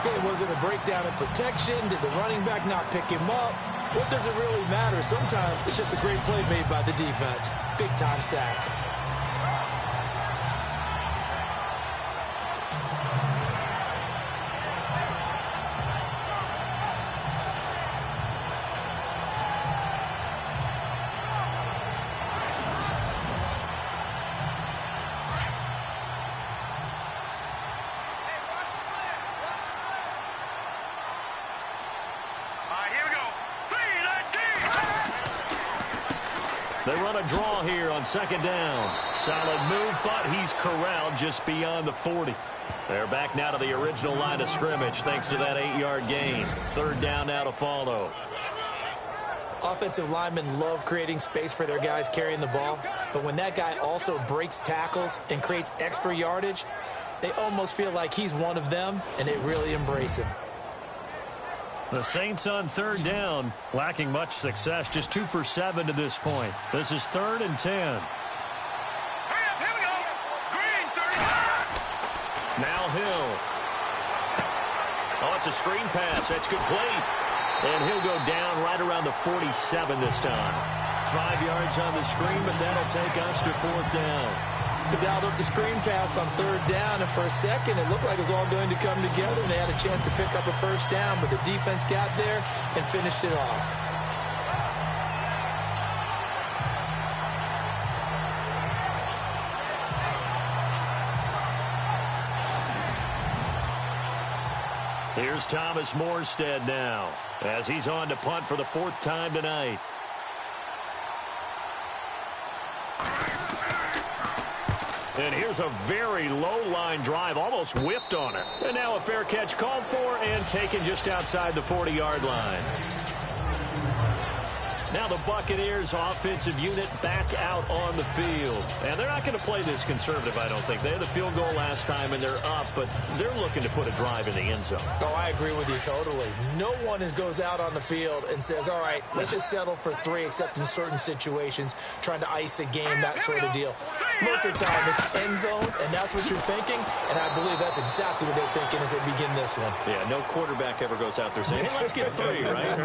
Okay, was it a breakdown in protection? Did the running back not pick him up? What does it really matter? Sometimes it's just a great play made by the defense. Big-time sack. They run a draw here on second down. Solid move, but he's corralled just beyond the 40. They're back now to the original line of scrimmage thanks to that 8-yard gain. Third down now to follow. Offensive linemen love creating space for their guys carrying the ball, but when that guy also breaks tackles and creates extra yardage, they almost feel like he's one of them, and they really embrace him. The Saints on third down, lacking much success, just 2 for 7 to this point. This is 3rd and 10. Hurry up, here we go. Green, 35. Now Hill. Oh, it's a screen pass. That's complete. And he'll go down right around the 47 this time. 5 yards on the screen, but that'll take us to 4th down. They dialed up the screen pass on third down, and for a second it looked like it was all going to come together, and they had a chance to pick up a first down, but the defense got there and finished it off. Here's Thomas Morstead now, as he's on to punt for the 4th time tonight. And here's a very low-line drive, almost whiffed on it. And now a fair catch called for and taken just outside the 40-yard line. Now the Buccaneers offensive unit back out on the field. And they're not going to play this conservative, I don't think. They had a field goal last time, and they're up, but they're looking to put a drive in the end zone. Oh, I agree with you totally. No one goes out on the field and says, all right, let's just settle for 3, except in certain situations, trying to ice a game, that sort of deal. Most of the time, it's end zone, and that's what you're thinking, and I believe that's exactly what they're thinking as they begin this one. Yeah, no quarterback ever goes out there saying, hey, let's get 3, right?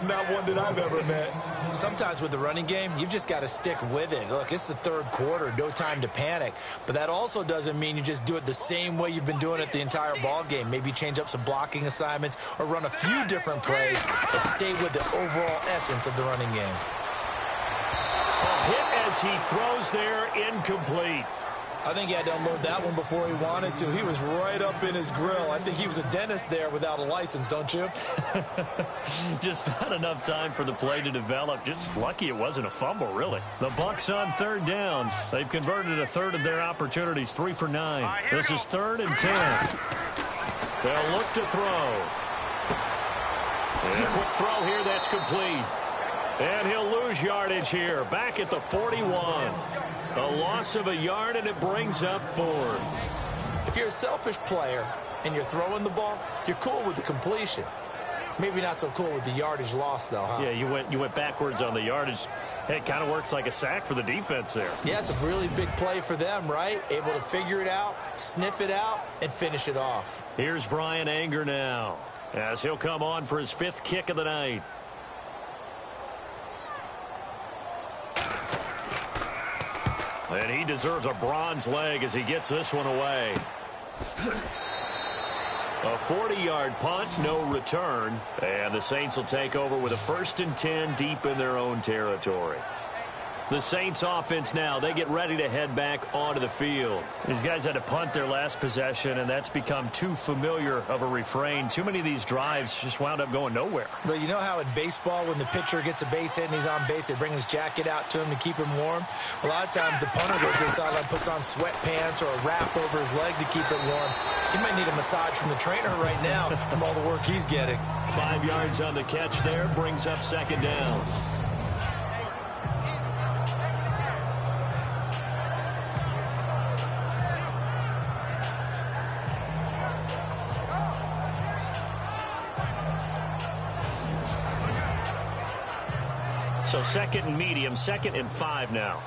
Not one that I've ever met. Sometimes with the running game, you've just got to stick with it. Look, it's the 3rd quarter, no time to panic. But that also doesn't mean you just do it the same way you've been doing it the entire ball game. Maybe change up some blocking assignments or run a few different plays, but stay with the overall essence of the running game. A hit as he throws there, incomplete. I think he had to unload that one before he wanted to. He was right up in his grill. I think he was a dentist there without a license, don't you? Just not enough time for the play to develop. Just lucky it wasn't a fumble, really. The Bucs on third down. They've converted a third of their opportunities, 3 for 9. This is 3rd and 10. They'll look to throw. And a quick throw here, that's complete. And he'll lose yardage here, back at the 41. A loss of a yard, and it brings up 4th. If you're a selfish player and you're throwing the ball, you're cool with the completion. Maybe not so cool with the yardage loss, though, huh? Yeah, you went backwards on the yardage. Hey, it kind of works like a sack for the defense there. Yeah, it's a really big play for them, right? Able to figure it out, sniff it out, and finish it off. Here's Brian Anger now, as he'll come on for his 5th kick of the night. And he deserves a bronze leg as he gets this one away. A 40-yard punt, no return. And the Saints will take over with a 1st and 10 deep in their own territory. The Saints offense now, they get ready to head back onto the field. These guys had to punt their last possession, and that's become too familiar of a refrain. Too many of these drives just wound up going nowhere. But you know how in baseball, when the pitcher gets a base hit and he's on base, they bring his jacket out to him to keep him warm? A lot of times the punter goes to the sideline, puts on sweatpants or a wrap over his leg to keep it warm. He might need a massage from the trainer right now from all the work he's getting. 5 yards on the catch there, brings up 2nd down. So second and medium, 2nd and 5 now.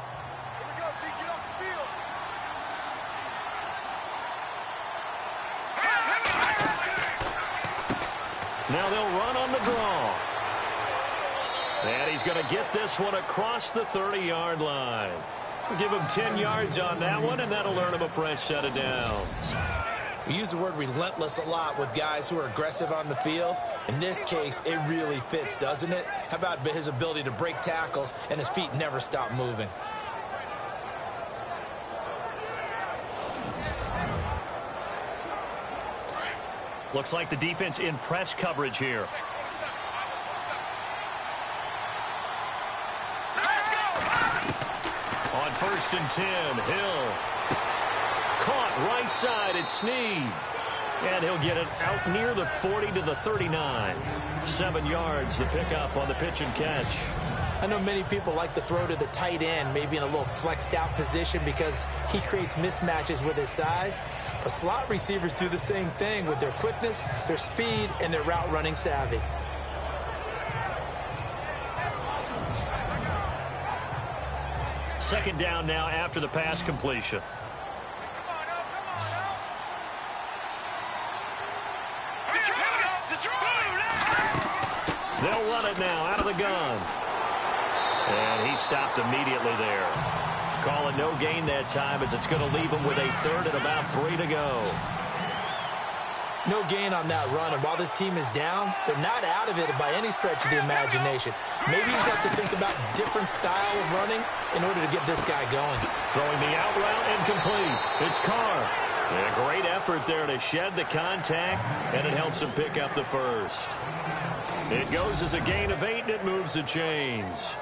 Now they'll run on the draw. And he's going to get this one across the 30-yard line. We'll give him 10 yards on that one, and that'll earn him a fresh set of downs. We use the word relentless a lot with guys who are aggressive on the field. In this case, it really fits, doesn't it? How about his ability to break tackles and his feet never stop moving? Looks like the defense in press coverage here. On 1st and 10, Hill. Caught right side at Snead. And he'll get it out near the 40 to the 39. 7 yards the pickup on the pitch and catch. I know many people like to throw to the tight end, maybe in a little flexed out position because he creates mismatches with his size. But slot receivers do the same thing with their quickness, their speed, and their route running savvy. Second down now after the pass completion. They'll run it now out of the gun. And he stopped immediately there. Call it no gain that time as it's going to leave him with a 3rd and about 3 to go. No gain on that run, and while this team is down, they're not out of it by any stretch of the imagination. Maybe you just have to think about different style of running in order to get this guy going. Throwing the out route incomplete. It's Carr. And a great effort there to shed the contact, and it helps him pick up the first. It goes as a gain of 8, and it moves the chains.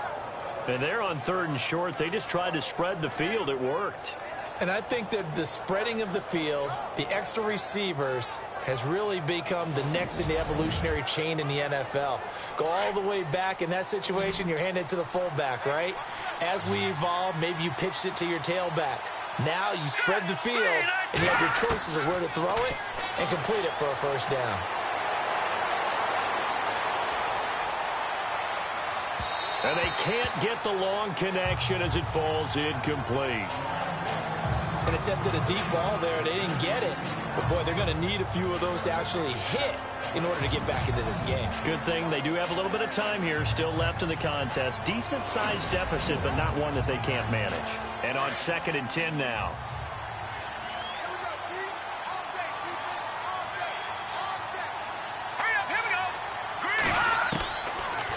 And they're on 3rd and short. They just tried to spread the field. It worked. And I think that the spreading of the field, the extra receivers, has really become the next in the evolutionary chain in the NFL. Go all the way back in that situation, you're handed to the fullback, right? As we evolve, maybe you pitched it to your tailback. Now you spread the field, and you have your choices of where to throw it and complete it for a first down. And they can't get the long connection as it falls incomplete. And attempted a deep ball there. They didn't get it. But, boy, they're going to need a few of those to actually hit in order to get back into this game. Good thing they do have a little bit of time here still left in the contest. Decent-sized deficit, but not one that they can't manage. And on 2nd and 10 now.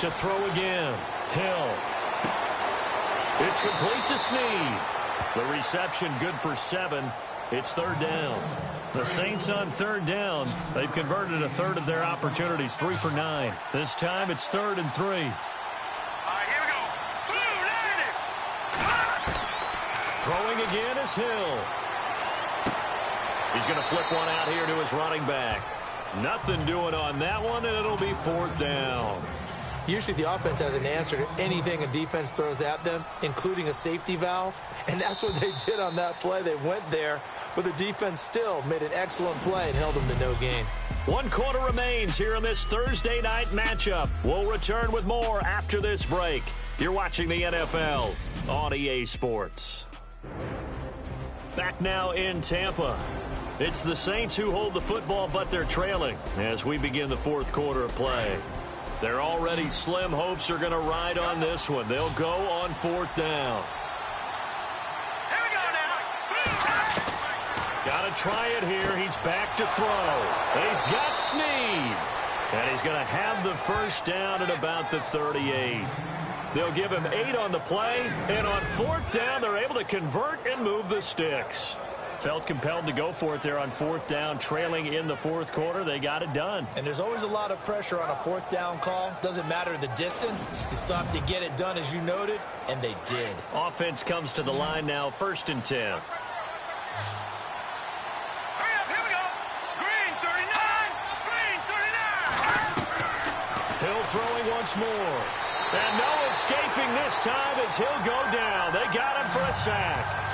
To throw again. Hill. It's complete to Snead. The reception good for 7. It's 3rd down. The Saints on 3rd down. They've converted a 1/3 of their opportunities, 3 for 9. This time it's 3rd and 3. All right, here we go. Throwing again is Hill. He's going to flip one out here to his running back. Nothing doing on that one, and it'll be 4th down. Usually the offense has an answer to anything a defense throws at them, including a safety valve. And that's what they did on that play. They went there, but the defense still made an excellent play and held them to no gain. 1 quarter remains here in this Thursday night matchup. We'll return with more after this break. You're watching the NFL on EA Sports. Back now in Tampa. It's the Saints who hold the football, but they're trailing as we begin the 4th quarter of play. Their already slim hopes are going to ride on this one. They'll go on 4th down. Here we go now. Got to try it here. He's back to throw. He's got Snead. And he's going to have the first down at about the 38. They'll give him 8 on the play. And on 4th down, they're able to convert and move the sticks. Felt compelled to go for it there on 4th down, trailing in the 4th quarter. They got it done. And there's always a lot of pressure on a 4th down call. Doesn't matter the distance. You still have to get it done, as you noted, and they did. Offense comes to the line now, 1st and 10. Hurry up, here we go. Green 39. Green 39. Hill throwing once more. And no escaping this time as he'll go down. They got him for a sack.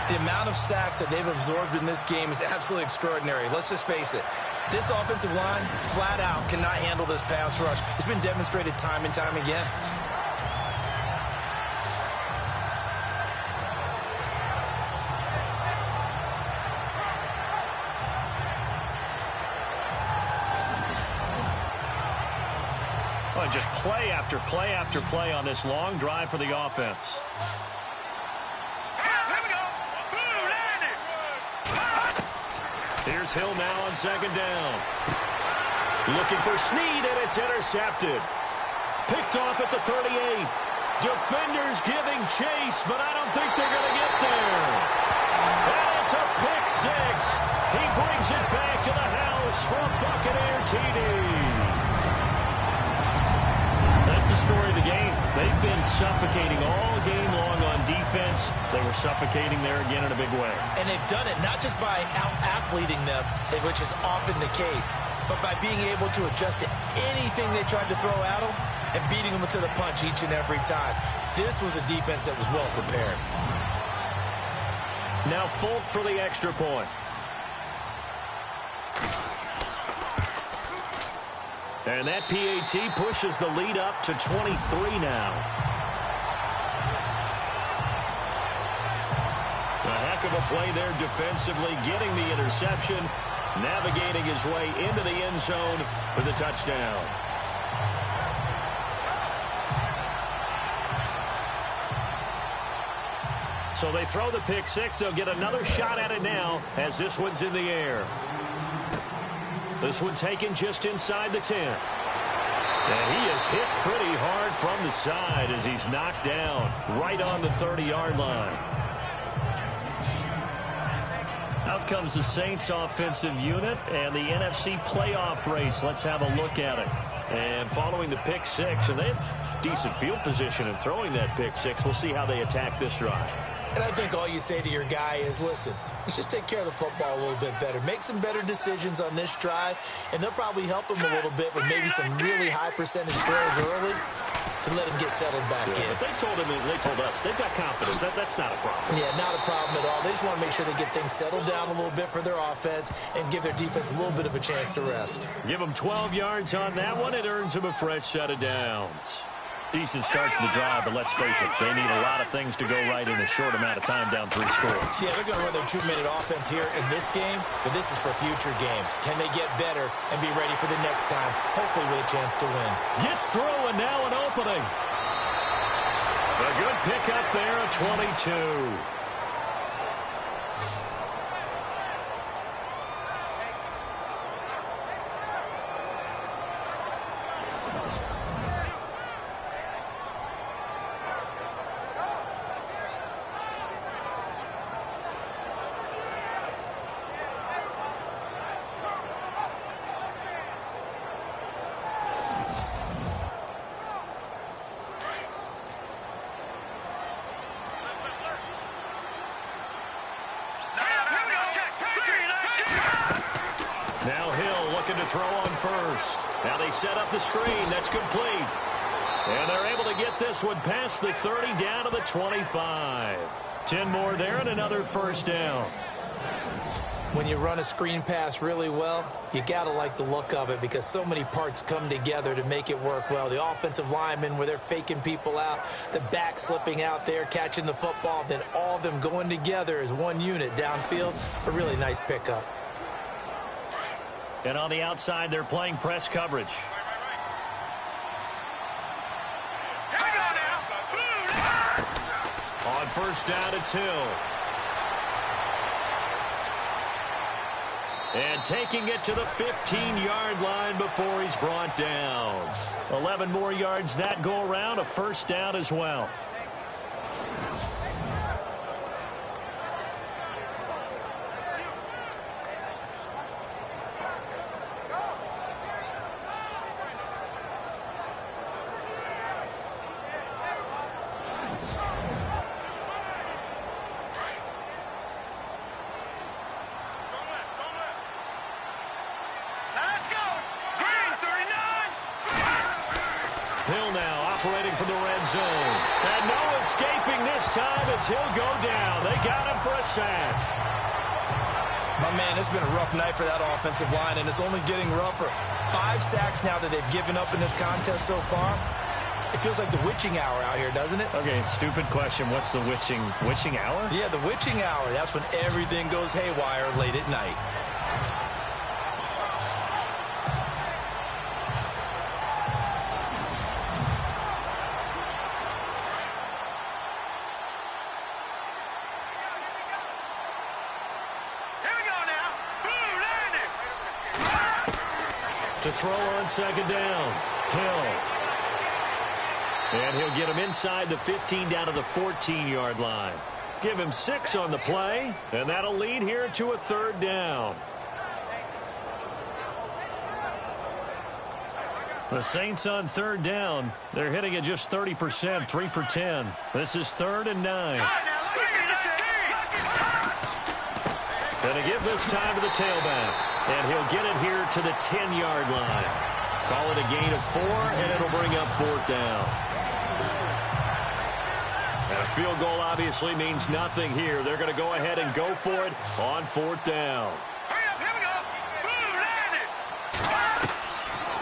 The amount of sacks that they've absorbed in this game is absolutely extraordinary. Let's just face it. This offensive line, flat out, cannot handle this pass rush. It's been demonstrated time and time again. Well, just play after play after play on this long drive for the offense. Here's Hill now on second down. Looking for Snead, and it's intercepted. Picked off at the 38. Defenders giving chase, but I don't think they're going to get there. And it's a pick six. He brings it back to the house for a Buccaneer TD. That's the story of the game. They've been suffocating all game long on defense. They were suffocating there again in a big way. And they've done it not just by out-athleting them, which is often the case, but by being able to adjust to anything they tried to throw at them and beating them to the punch each and every time. This was a defense that was well prepared. Now Folk for the extra point. And that PAT pushes the lead up to 23 now. A heck of a play there defensively, getting the interception, navigating his way into the end zone for the touchdown. So they throw the pick six. They'll get another shot at it now as this one's in the air. This one taken just inside the 10. And he is hit pretty hard from the side as he's knocked down right on the 30-yard line. Out comes the Saints offensive unit and the NFC playoff race. Let's have a look at it. And following the pick six, and they have decent field position in throwing that pick six. We'll see how they attack this drive. And I think all you say to your guy is, listen, let's just take care of the football a little bit better. Make some better decisions on this drive, and they'll probably help him a little bit with maybe some really high percentage throws early to let him get settled back in. But they told him, and they told us, they've got confidence. That's not a problem. Yeah, not a problem at all. They just want to make sure they get things settled down a little bit for their offense and give their defense a little bit of a chance to rest. Give them 12 yards on that one. It earns them a fresh set of downs. Decent start to the drive, but let's face it, they need a lot of things to go right in a short amount of time, down 3 scores. Yeah, they're going to run their 2-minute offense here in this game, but this is for future games. Can they get better and be ready for the next time, hopefully with a chance to win? Gets through, and now an opening. A good pick up there at 22. To throw on first. Now they set up the screen. That's complete. And they're able to get this one past the 30 down to the 25. 10 more there and another first down. When you run a screen pass really well, you got to like the look of it because so many parts come together to make it work well. The offensive linemen where they're faking people out, the back slipping out there, catching the football, then all of them going together as one unit downfield. A really nice pickup. And on the outside, they're playing press coverage. On first down, it's Hill. And taking it to the 15-yard line before he's brought down. 11 more yards that go around, a first down as well. Hill now operating from the red zone. And no escaping this time as he'll go down. They got him for a sack. My man, it's been a rough night for that offensive line, and it's only getting rougher. 5 sacks now that they've given up in this contest so far. It feels like the witching hour out here, doesn't it? Okay, stupid question. What's the witching hour? Yeah, the witching hour. That's when everything goes haywire late at night. To throw on second down. Hill. And he'll get him inside the 15 down to the 14-yard line. Give him 6 on the play, and that'll lead here to a 3rd down. The Saints on 3rd down. They're hitting at just 30%, 3 for 10. This is 3rd and 9. Going to give this time to the tailback. And he'll get it here to the 10-yard line. Call it a gain of 4, and it'll bring up 4th down. And a field goal obviously means nothing here. They're going to go ahead and go for it on 4th down.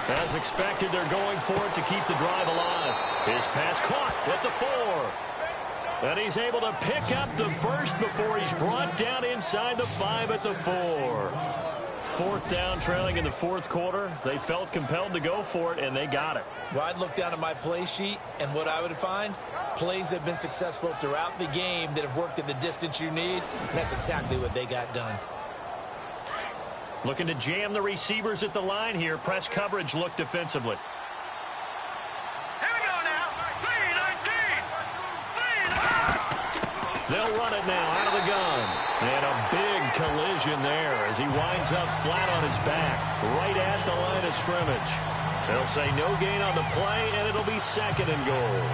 As expected, they're going for it to keep the drive alive. His pass caught at the 4. And he's able to pick up the first before he's brought down inside the 5 at the 4. 4th down, trailing in the 4th quarter. They felt compelled to go for it, and they got it. Well, I'd look down at my play sheet, and what I would find, plays have been successful throughout the game that have worked at the distance you need. And that's exactly what they got done. Looking to jam the receivers at the line here. Press coverage look defensively. They'll run it now out of the gun. And a big collision there as he winds up flat on his back, right at the line of scrimmage. They'll say no gain on the play, and it'll be 2nd and goal.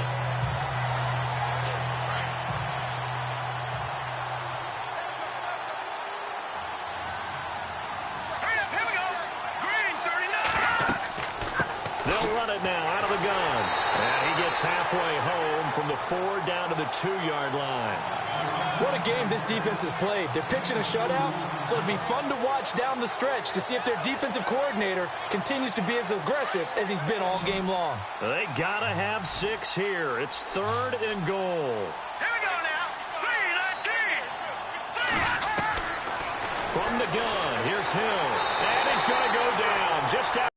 They'll run it now out of the gun. And he gets halfway home from the 4 down to the 2-yard line. What a game this defense has played. They're pitching a shutout, so it'll be fun to watch down the stretch to see if their defensive coordinator continues to be as aggressive as he's been all game long. They got to have 6 here. It's 3rd and goal. Here we go now. 3-19. From the gun, here's Hill. And he's going to go down just out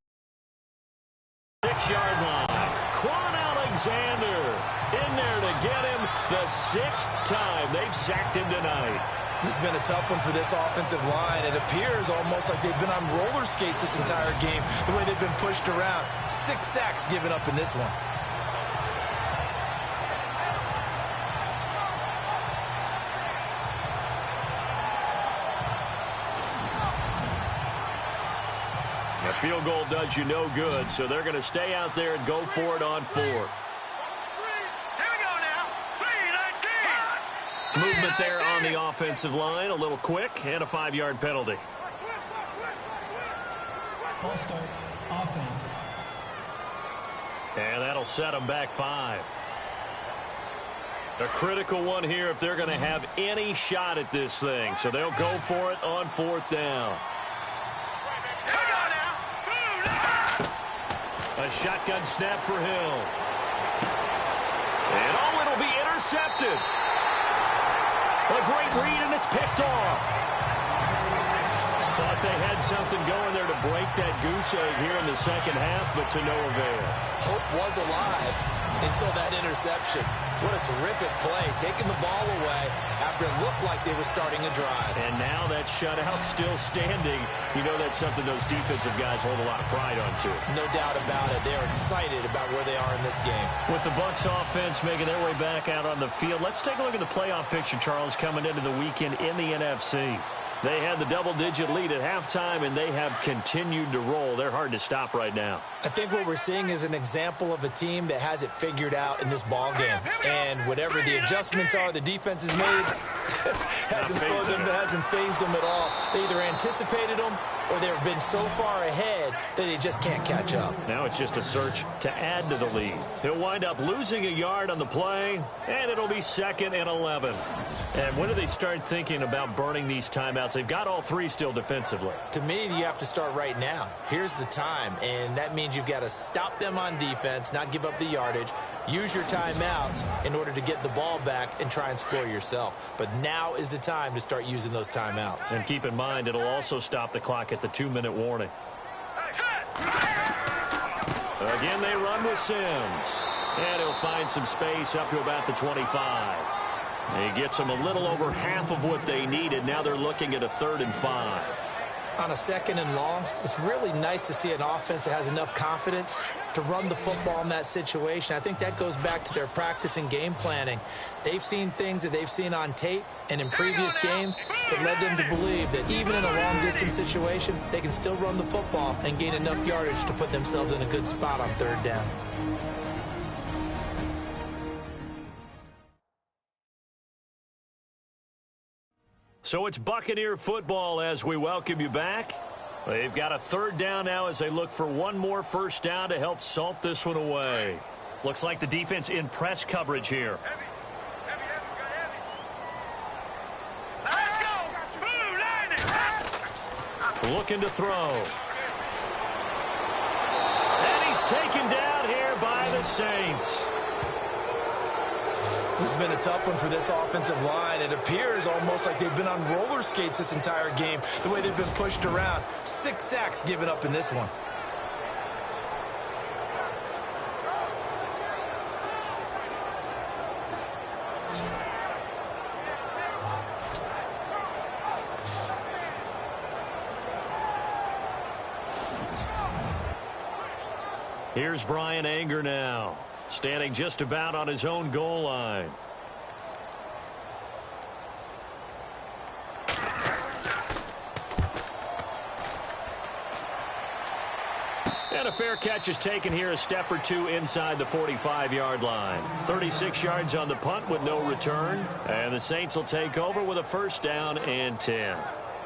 the 6-yard line. Quan Alexander in there to get him the 6th time they've sacked him tonight. This has been a tough one for this offensive line. It appears almost like they've been on roller skates this entire game, the way they've been pushed around. 6 sacks given up in this one. A field goal does you no good, so they're going to stay out there and go for it on 4th. Movement there on the offensive line, a little quick, and a 5-yard penalty. False start, offense. And that'll set them back 5. A critical one here if they're going to have any shot at this thing. So they'll go for it on 4th down. A shotgun snap for Hill. And oh, it'll be intercepted. A great read, and it's picked off. Thought they had something going there to break that goose egg here in the second half, but to no avail. Hope was alive until that interception. What a terrific play, taking the ball away after it looked like they were starting a drive. And now that shutout still standing. You know that's something those defensive guys hold a lot of pride on, too. No doubt about it. They're excited about where they are in this game. With the Bucs offense making their way back out on the field, let's take a look at the playoff picture, Charles, coming into the weekend in the NFC. They had the double-digit lead at halftime, and they have continued to roll. They're hard to stop right now. I think what we're seeing is an example of a team that has it figured out in this ball game. And whatever the adjustments are the defense has made, hasn't slowed them, hasn't phased them at all. They either anticipated them or they've been so far ahead that they just can't catch up. Now it's just a search to add to the lead. He'll wind up losing a yard on the play, and it'll be 2nd and 11. And when do they start thinking about burning these timeouts? They've got all 3 still defensively. To me, you have to start right now. Here's the time, and that means you've got to stop them on defense, not give up the yardage, use your timeouts in order to get the ball back and try and score yourself. But now is the time to start using those timeouts. And keep in mind, it'll also stop the clock at the 2-minute warning. Again, they run with Sims. And he'll find some space up to about the 25. He gets them a little over half of what they needed. Now they're looking at a 3rd and 5. On a 2nd and long, it's really nice to see an offense that has enough confidence to run the football in that situation. I think that goes back to their practice and game planning. They've seen things that they've seen on tape and in previous games that led them to believe that even in a long-distance situation, they can still run the football and gain enough yardage to put themselves in a good spot on 3rd down. So it's Buccaneer football as we welcome you back. They've got a 3rd down now as they look for one more 1st down to help salt this one away. Looks like the defense in press coverage here. Let's go. Blue line. Looking to throw. And he's taken down here by the Saints. This has been a tough one for this offensive line. It appears almost like they've been on roller skates this entire game, the way they've been pushed around. 6 sacks given up in this one. Here's Brian Anger now, standing just about on his own goal line. And a fair catch is taken here, a step or 2 inside the 45-yard line. 36 yards on the punt with no return. And the Saints will take over with a 1st down and 10.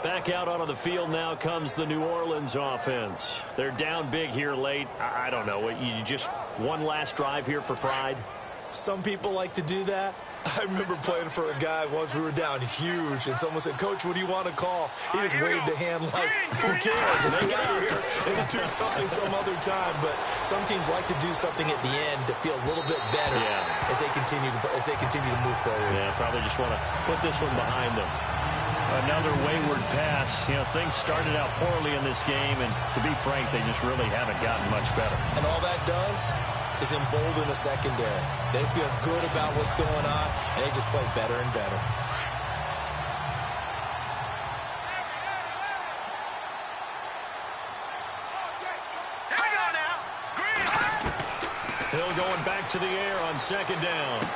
Back out onto the field now comes the New Orleans offense. They're down big here late. I don't know. You just one last drive here for pride? Some people like to do that. I remember playing for a guy once. We were down huge, and someone said, "Coach, what do you want to call?" He just waved a hand like, "Who cares? Just get out of here and do something some other time." But some teams like to do something at the end to feel a little bit better as they continue to move forward. Yeah, probably just want to put this one behind them. Another wayward pass. You know, things started out poorly in this game, and to be frank, they just really haven't gotten much better. And all that does is embolden the secondary. They feel good about what's going on, and they just play better and better. Here we go now. Green. Hill going back to the air on 2nd down.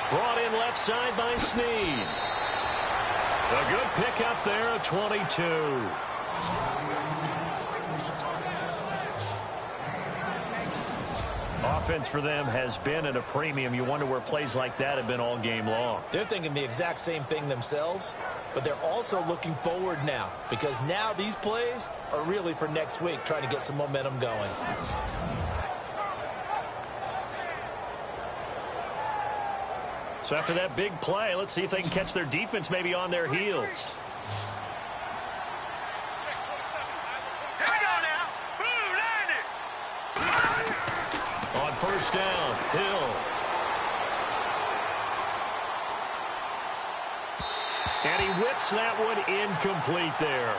Brought in left side by Snead. A good pickup there at 22. Offense for them has been at a premium. You wonder where plays like that have been all game long. They're thinking the exact same thing themselves, but they're also looking forward now, because now these plays are really for next week, trying to get some momentum going. So after that big play, let's see if they can catch their defense maybe on their heels. Here we go now. Blue line. On 1st down, Hill. And he whips that one incomplete there.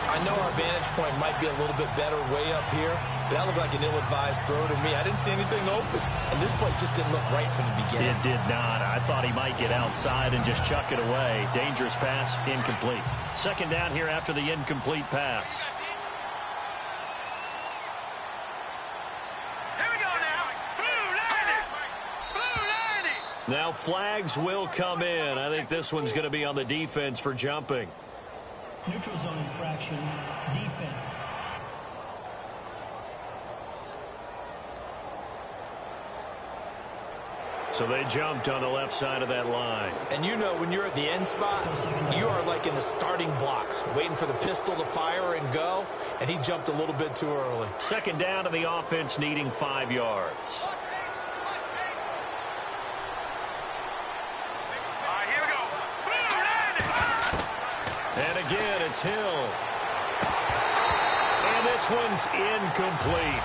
I know our vantage point might be a little bit better way up here, but that looked like an ill-advised throw to me. I didn't see anything open, and this play just didn't look right from the beginning. It did not. I thought he might get outside and just chuck it away. Dangerous pass, incomplete. 2nd down here after the incomplete pass. Here we go now. Blue line. Blue line. Now flags will come in. I think this one's going to be on the defense for jumping. Neutral zone infraction, defense. So they jumped on the left side of that line. And you know when you're at the end spot, you are like in the starting blocks, waiting for the pistol to fire and go, and he jumped a little bit too early. Second down to the offense, needing 5 yards. Here we go. And again, it's Hill. And this one's incomplete.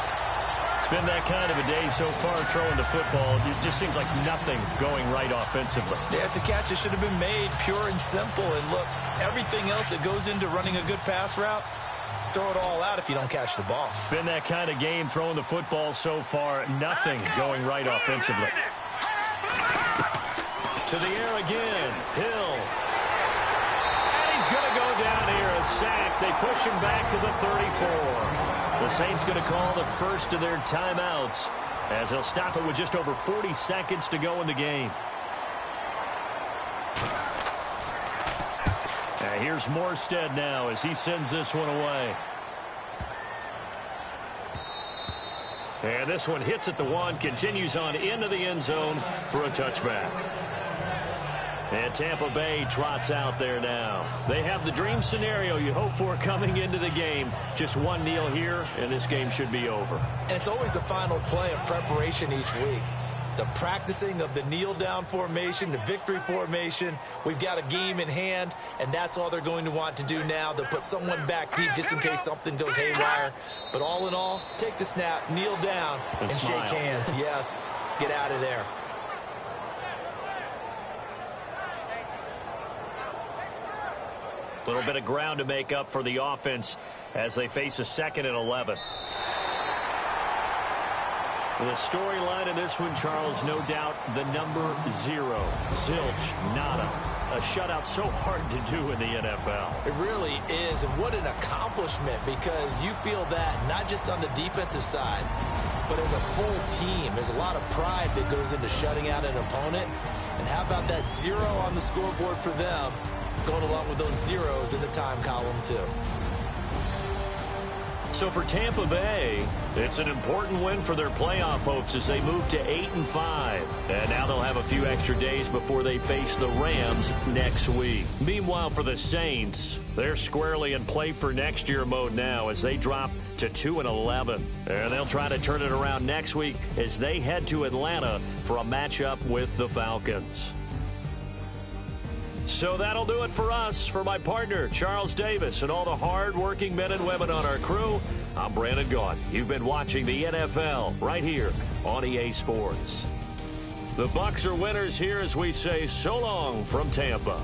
It's been that kind of a day so far throwing the football. It just seems like nothing going right offensively. Yeah, it's a catch that should have been made pure and simple. And look, everything else that goes into running a good pass route, throw it all out if you don't catch the ball. Been that kind of game throwing the football so far. Nothing going right offensively. To the air again. Hill. And he's going to go down here. A sack. They push him back to the 34. The Saints going to call the first of their timeouts as they'll stop it with just over 40 seconds to go in the game. And here's Morstead now as he sends this one away. And this one hits at the 1, continues on into the end zone for a touchback. And Tampa Bay trots out there now. They have the dream scenario you hope for coming into the game. Just one kneel here, and this game should be over. And it's always the final play of preparation each week. The practicing of the kneel-down formation, the victory formation. We've got a game in hand, and that's all they're going to want to do now. They'll put someone back deep just in case something goes haywire. But all in all, take the snap, kneel down, and shake hands. Yes, get out of there. A little bit of ground to make up for the offense as they face a 2nd and 11. The storyline in this one, Charles, no doubt the number 0. Zilch, nada. A shutout so hard to do in the NFL. It really is, and what an accomplishment, because you feel that not just on the defensive side, but as a full team. There's a lot of pride that goes into shutting out an opponent. And how about that 0 on the scoreboard for them, going along with those zeros in the time column too. So for Tampa Bay, it's an important win for their playoff hopes as they move to 8-5. And now they'll have a few extra days before they face the Rams next week. Meanwhile, for the Saints, they're squarely in play for next year mode now as they drop to 2-11. And they'll try to turn it around next week as they head to Atlanta for a matchup with the Falcons. So that'll do it for us. For my partner, Charles Davis, and all the hard-working men and women on our crew, I'm Brandon Gaughan. You've been watching the NFL right here on EA Sports. The Bucs are winners here as we say so long from Tampa.